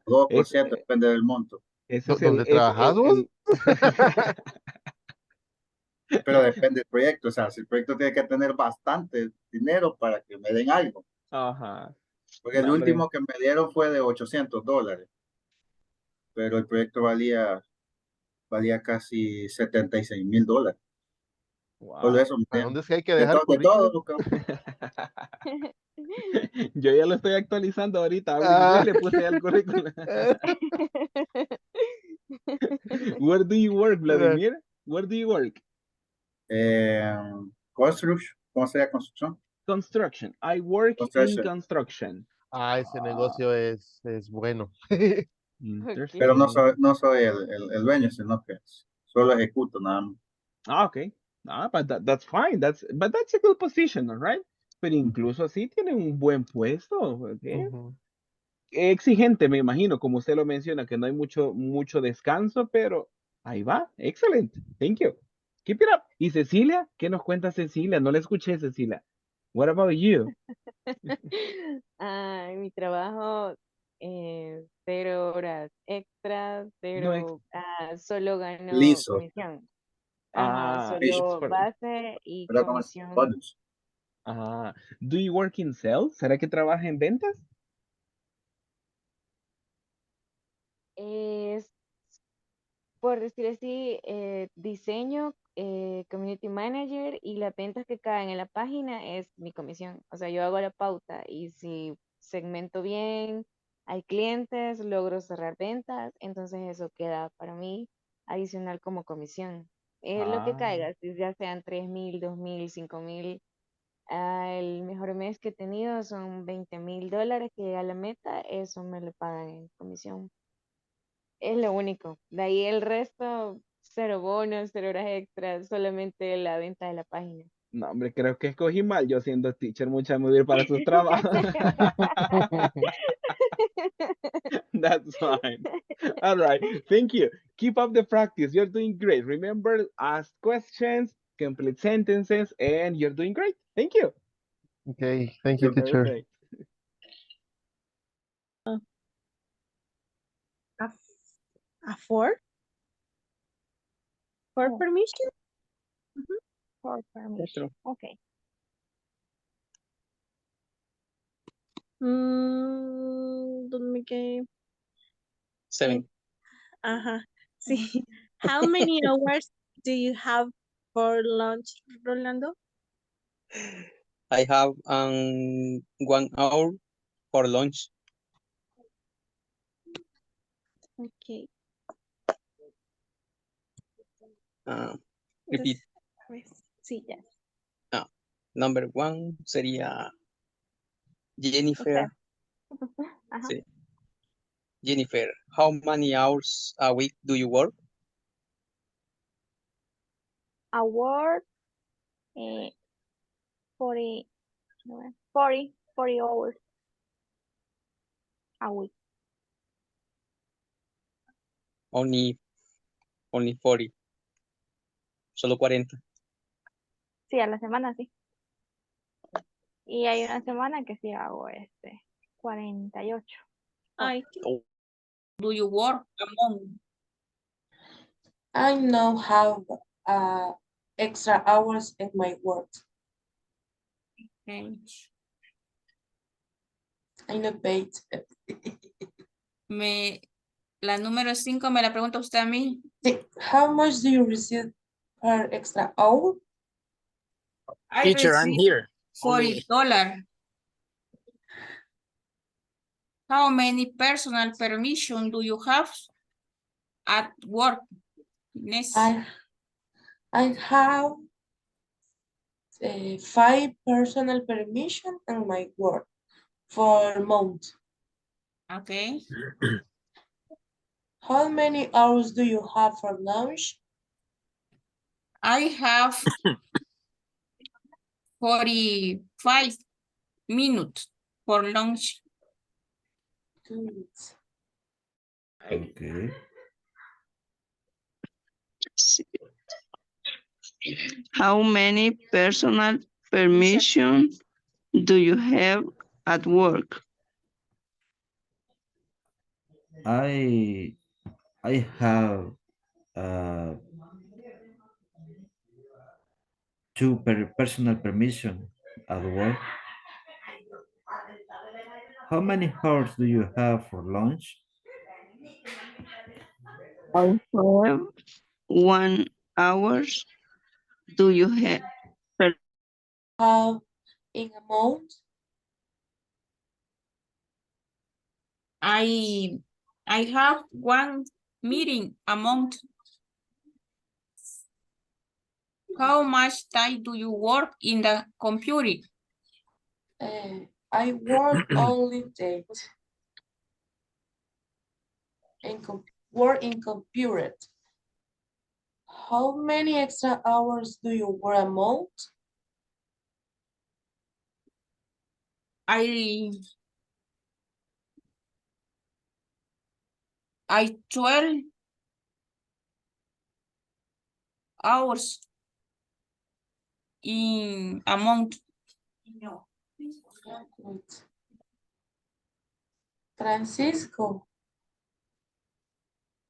2% depende del monto.
Ese es
¿Dónde trabajas vos?
Pero depende del proyecto. O sea, si el proyecto tiene que tener bastante dinero para que me den algo.
Ajá.
Porque el
No, hombre.
último que me dieron fue de $800. Pero el proyecto valía casi $76,000. Solo eso me
¿A
dieron.
dónde es que hay que
De
dejar
todo
currículum?
lo que...
Yo ya lo estoy actualizando ahorita. Abrí inglés,
Ah.
le puse al currículum. Where do you work, Vladimir? Where do you work?
Construction. ¿Cómo sería construcción?
Construction. I work in construction.
Ah, ese negocio es bueno.
Pero no soy el dueño, sino que solo ejecuto nada más.
Okay. But that's fine. That's a good position, all right? Pero incluso así tiene un buen puesto. ¿Okay? Exigente, me imagino, como usted lo menciona, que no hay mucho descanso, pero ahí va. Excelente. Thank you. Keep it up. ¿Y Cecilia? ¿Qué nos cuenta Cecilia? No le escuché, Cecilia. What about you?
Mi trabajo 0 horas extras,
No ex-
solo gano
Liso.
comisión. Ajá,
it's
solo
for
base y
Pero como es
comisión.
bonus.
Do you work in sales? ¿Será que trabaja en ventas?
Es, por decir así, diseño, community manager y las ventas que caen en la página es mi comisión. O sea, yo hago la pauta y si segmento bien, hay clientes, logro cerrar ventas, entonces eso queda para mí adicional como comisión. Lo que
Ah,
caiga, si ya sean 3,000, 2,000, 5,000. El mejor mes que he tenido son $20,000 que llega a la meta, eso me lo pagan en comisión. Es lo único. De ahí el resto, cero bonos, 0 horas extras, solamente la venta de la página.
no, hombre, creo que escogí mal. Yo siendo teacher, mucha muy bien para sus trabajos. That's fine. All right. Thank you. Keep up the practice. You're doing great. Remember, ask questions, complete sentences, and you're doing great. Thank you.
Okay, thank you, teacher.
Perfect.
A four? For
Oh.
permission?
For permission. Okay.
¿Dónde quedé?
7.
Sí. How many hours do you have for lunch, Rolando?
I have 1 hour for lunch.
Okay.
Repeat.
Sí, ya.
Number 1 sería Jennifer.
Ajá.
Sí. Jennifer, how many hours a week do you work?
I work 40 hours a week.
Only 40. Solo 40.
Sí, a la semana sí. Y hay una semana que sí hago 48.
Ay,
Do you work among?
I now have extra hours in my work.
Okay.
I not paid.
La número 5 me la pregunta usted a mí.
How much do you receive per extra hour?
I
Teacher, I'm
receive
here.
$40. How many personal permission do you have at work? Next.
I have 5 personal permission in my work for a month.
Okay.
How many hours do you have for lunch?
I have 45 minutes for lunch.
2 minutes.
Okay.
How many personal permission do you have at work?
I have uh, 2 personal permission at work. How many hours do you have for lunch?
I have 1 hour. Do you have
In a month?
I have 1 meeting a month. How much time do you work in the computer?
I work only date. Work in computer. How many extra hours do you work a month?
I 12 hours in a month.
Francisco,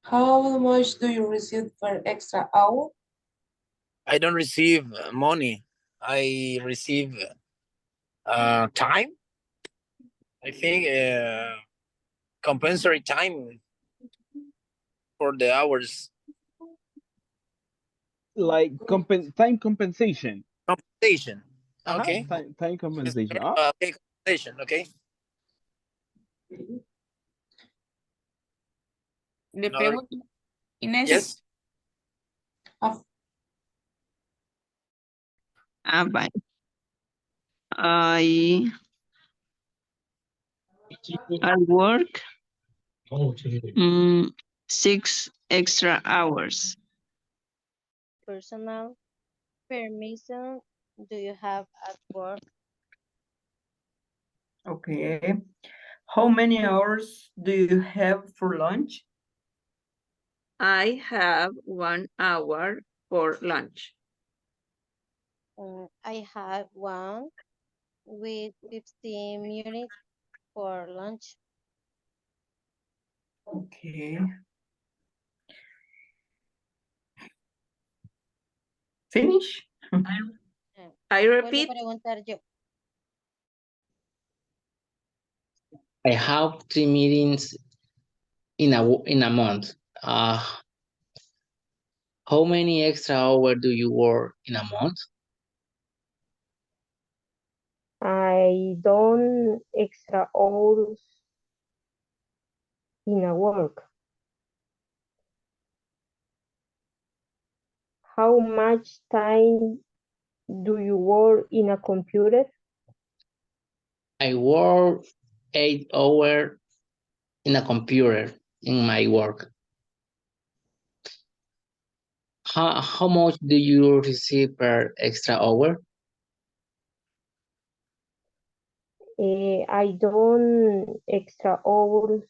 how much do you receive per extra hour?
I don't receive money. I receive time. I think compensatory time for the hours.
Like time compensation.
Compensation.
Uh-huh.
Okay.
Time compensation. Oh.
Okay, compensation. Okay.
Le pregunto, Inés.
Yes.
Bye. I work 6 extra hours.
Personal permission do you have at work?
Okay. How many hours do you have for lunch?
I have 1 hour for lunch.
I have one with 15 minutes for lunch.
Okay. Finish?
I repeat.
I have 3 meetings in a month. How many extra hours do you work in a month?
I done extra hours in a work. How much time do you work in a computer?
I work 8 hours in a computer in my work. How much do you receive per extra hour?
I done extra hours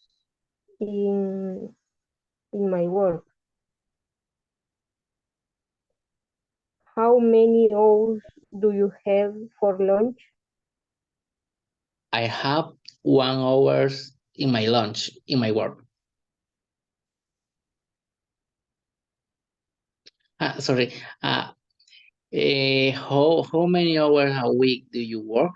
in my work. How many hours do you have for lunch?
I have 1 hour in my lunch in my work. Sorry. How many hours a week do you work?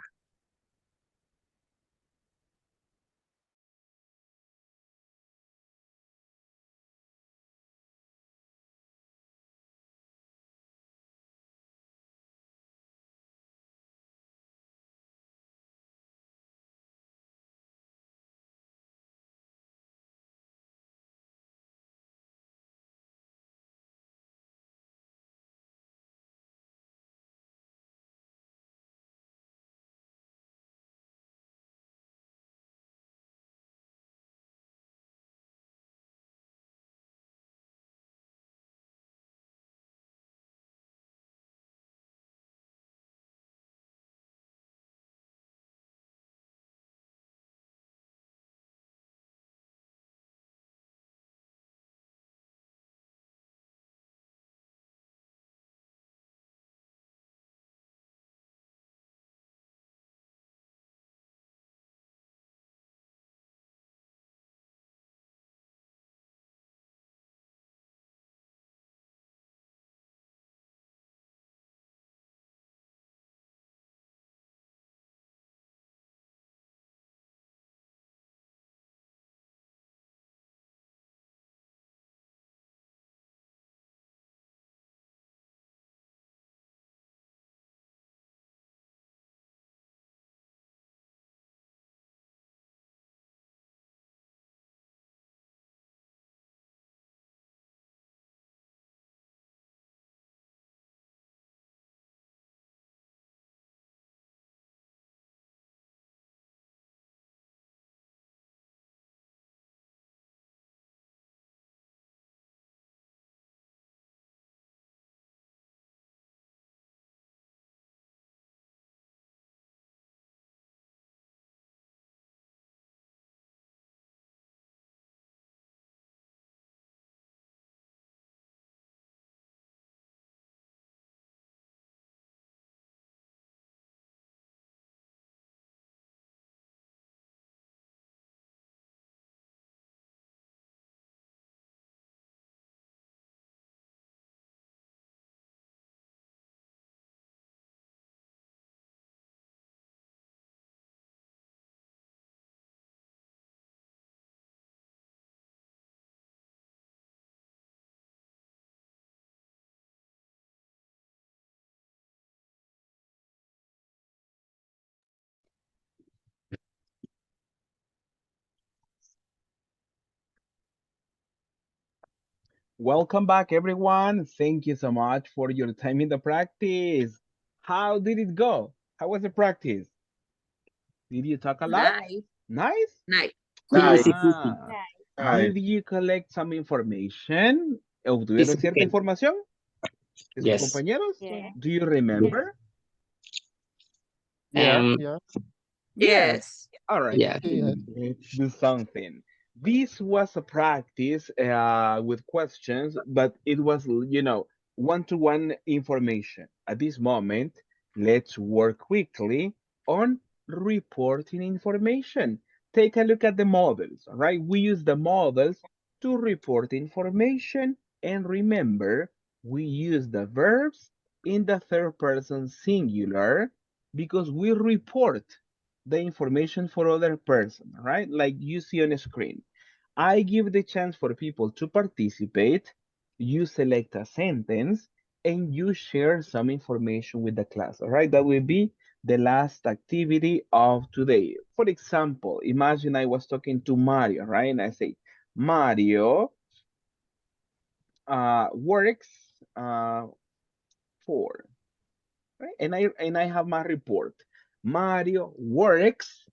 Welcome back, everyone. Thank you so much for your time in the practice. How did it go? How was the practice? Did you talk a lot?
Nice.
Nice?
Nice.
Easy
Ah,
peasy.
Nice.
did you collect some information? ¿Obtuvieron
Easy
cierta
peasy.
información de sus
Yes.
compañeros?
Yeah.
Do you remember?
Yeah,
Um,
yeah,
Yes.
Yes.
All right.
yeah.
yeah.
Let's do something. This was a practice with questions, but it was, one-to-one information. At this moment, let's work quickly on reporting information. Take a look at the models, all right? We use the models to report information. And remember, we use the verbs in the third person singular because we report the information for other person, right? Like you see on the screen. I give the chance for people to participate. You select a sentence and you share some information with the class, all right? That will be the last activity of today. For example, imagine I was talking to Mario, right? And I say, Mario works for, right? And I have my report. Mario works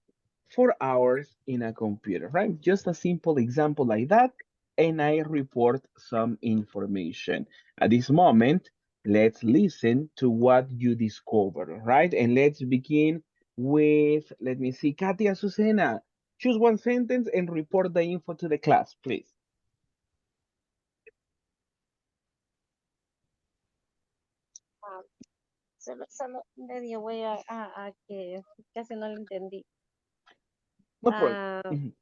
4 hours in a computer, right? Just a simple example like that, and I report some information. At this moment, let's listen to what you discover, right? And let's begin with, let me see, Katia Susena. Choose one sentence and report the info to the class, please.
Solo medio voy a que casi no lo entendí.
No problem.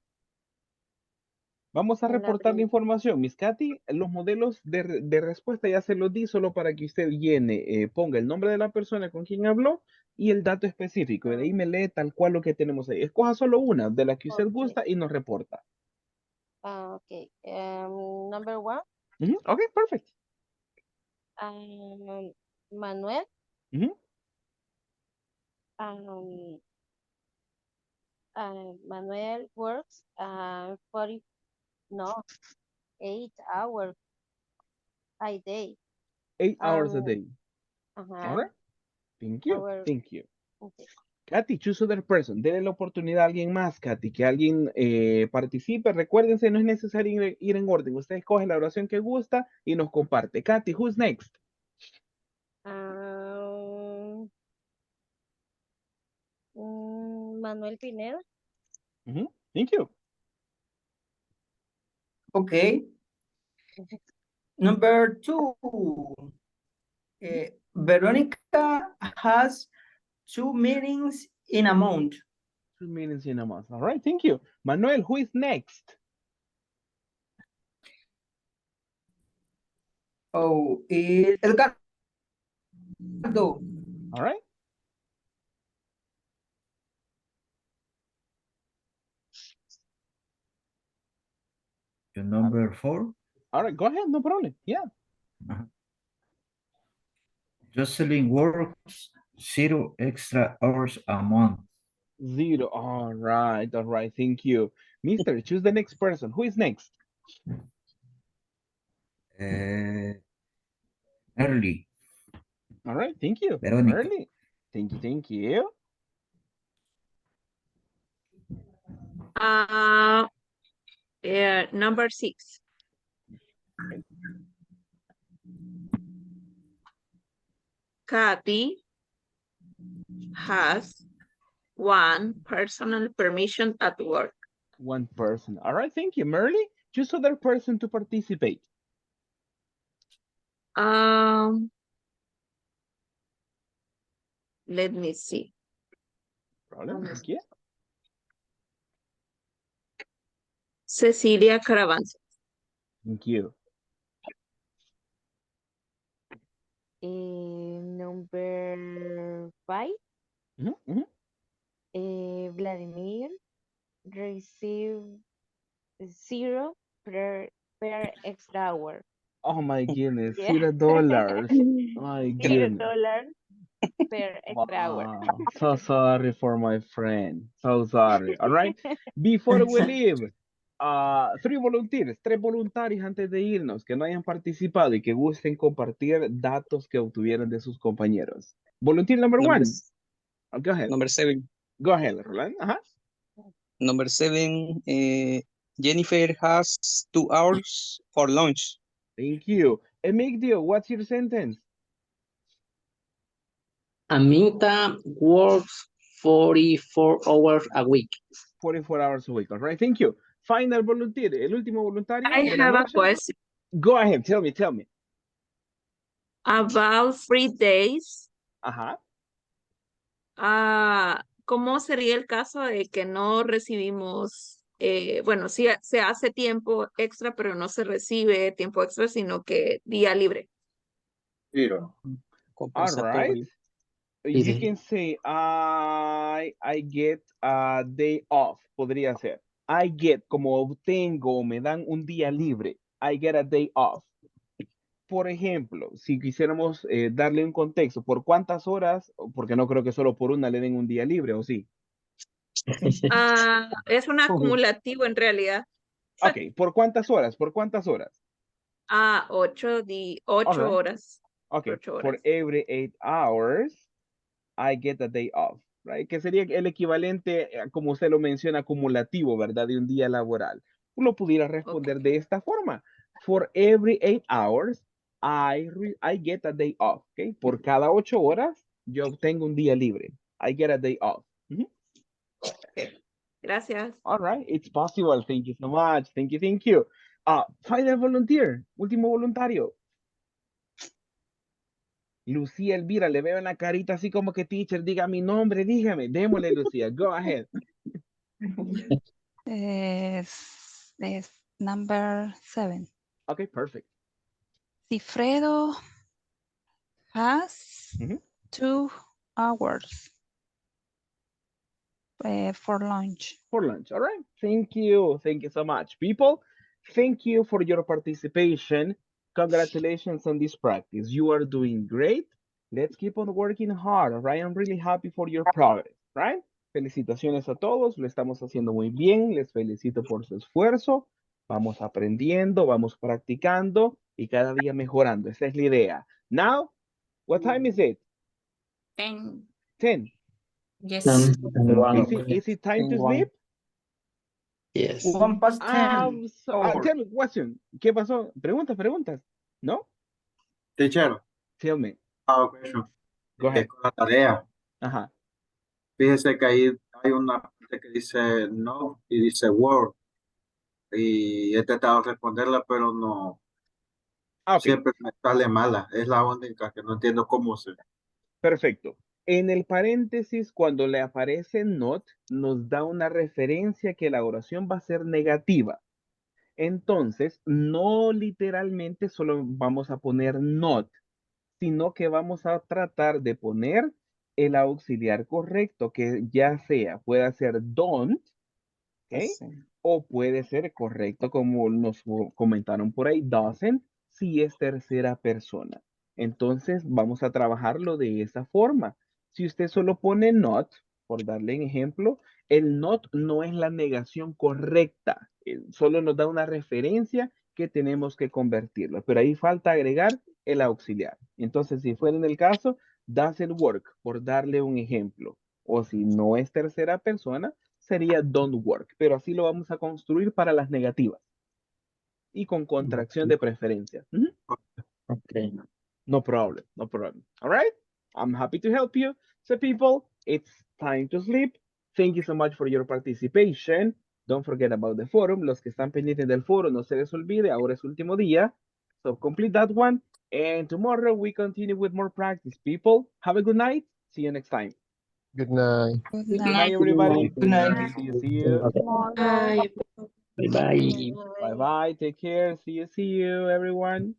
Vamos a
En la
reportar la
prim-
información. Miss Katy, los modelos de respuesta ya se los di solo para que usted llene, ponga el nombre de la persona con quien habló y el dato específico. De ahí me lee tal cual lo que tenemos ahí. Escoja solo una de la que usted
Okay.
gusta y nos reporta.
Okay. Number one.
Okay, perfect.
Manuel.
Ujú.
Manuel works 8 hours a day.
8 hours a day.
Uh-huh.
All right. Thank you.
Hour.
Thank you.
Okay.
Katy, choose other person. Dele la oportunidad a alguien más, Katy, que alguien participe. Recuérdense, no es necesario ir en orden. Usted escoge la oración que gusta y nos comparte. Katy, who's next?
Manuel Pineda.
Thank you.
Okay. Number two. Veronica has 2 meetings in a month.
2 meetings in a month. All right, thank you. Manuel, who is next?
Oh, Edgardo.
All right.
Your number 4?
All right, go ahead, no problem. Yeah.
Jocelyn works 0 extra hours a month.
0. All right, thank you. Mister, choose the next person. Who is next?
Early.
All right, thank you.
Veronica.
Early. Thank you.
Number 6.
Okay.
Kathy has 1 personal permission at work.
1 person. All right, thank you. Merly, choose other person to participate.
Let me see.
Problem, thank you.
Cecilia Caravanzo.
Thank you.
Number 5. Vladimir receive 0 per extra hour.
Oh my goodness,
Yeah.
$0. My goodness.
$0 per extra hour.
Wow, so sorry for my friend. So sorry. All right. Before we leave, Three volunteers, 3 voluntarios antes de irnos que no hayan participado y que gusten compartir datos que obtuvieron de sus compañeros. Volunteer number
Number,
1. Go ahead.
number 7.
Go ahead, Roland.
Number 7, Jennifer has 2 hours for lunch.
Thank you. Emigdio, what's your sentence?
Amita works 44 hours a week.
44 hours a week. All right, thank you. Final volunteer, el último voluntario
I
de la
have a
noche.
question.
Go ahead, tell me.
About 3 days.
Ajá.
¿Cómo sería el caso de que no recibimos, bueno, sí se hace tiempo extra, pero no se recibe tiempo extra, sino que día libre?
Zero.
All right. You can say, I get a day off. Podría ser. I get, como obtengo o me dan un día libre. I get a day off. Por ejemplo, si quisiéramos darle un contexto, ¿por cuántas horas? Porque no creo que solo por una le den un día libre, ¿o sí?
Es un acumulativo en realidad.
Ok, ¿por cuántas horas? ¿Por cuántas horas?
8
All right.
horas.
Okay,
8 horas.
for every 8 hours, I get a day off, right? Que sería el equivalente, como usted lo menciona, acumulativo, ¿verdad? De un día laboral. Uno pudiera responder de esta forma. For every 8 hours, I get a day off, ¿ok? Por cada 8 horas, yo obtengo un día libre. I get a day off.
Gracias.
All right, it's possible. Thank you so much. Thank you. Final volunteer, último voluntario. Lucía Elvira, le veo en la carita así como que teacher, diga mi nombre, dígame. Démosle, Lucía. Go ahead.
Es number 7.
Okay, perfect.
Cifredo has 2 hours for lunch.
For lunch, all right. Thank you so much, people. Thank you for your participation. Congratulations on this practice. You are doing great. Let's keep on working hard, all right? I'm really happy for your progress, right? Felicitaciones a todos, lo estamos haciendo muy bien. Les felicito por su esfuerzo. Vamos aprendiendo, vamos practicando y cada día mejorando. Esa es la idea. Now, what time is it?
10.
10.
Yes.
Is it time to sleep?
Yes.
1 past 10.
Tell me, question. ¿Qué pasó? Preguntas. ¿No?
Teacher.
Tell me.
Question.
Go ahead.
Con la tarea.
Ajá.
Fíjese que ahí hay una parte que dice no y dice word. Y he tratado de responderla, pero no. Siempre me sale mala. Es la única que no entiendo cómo se.
Perfecto. En el paréntesis, cuando le aparece not, nos da una referencia que la oración va a ser negativa. Entonces, no literalmente solo vamos a poner not, sino que vamos a tratar de poner el auxiliar correcto, que ya sea, pueda ser don't, ¿ok? O puede ser correcto, como nos comentaron por ahí, doesn't, si es tercera persona. Entonces, vamos a trabajarlo de esa forma. Si usted solo pone not, por darle un ejemplo, el not no es la negación correcta. Solo nos da una referencia que tenemos que convertirlo. Pero ahí falta agregar el auxiliar. Entonces, si fuera en el caso, doesn't work, por darle un ejemplo. O si no es tercera persona, sería don't work, pero así lo vamos a construir para las negativas y con contracción de preferencia.
Okay.
No problem. All right? I'm happy to help you. So people, it's time to sleep. Thank you so much for your participation. Don't forget about the forum. Los que están pendientes del foro, no se les olvide, ahora es último día. So complete that one. And tomorrow we continue with more practice, people. Have a good night. See you next time.
Good night.
Good
Good
night.
night, everybody.
Good night.
See you.
Bye.
Bye bye.
Bye bye. Take care. See you, everyone.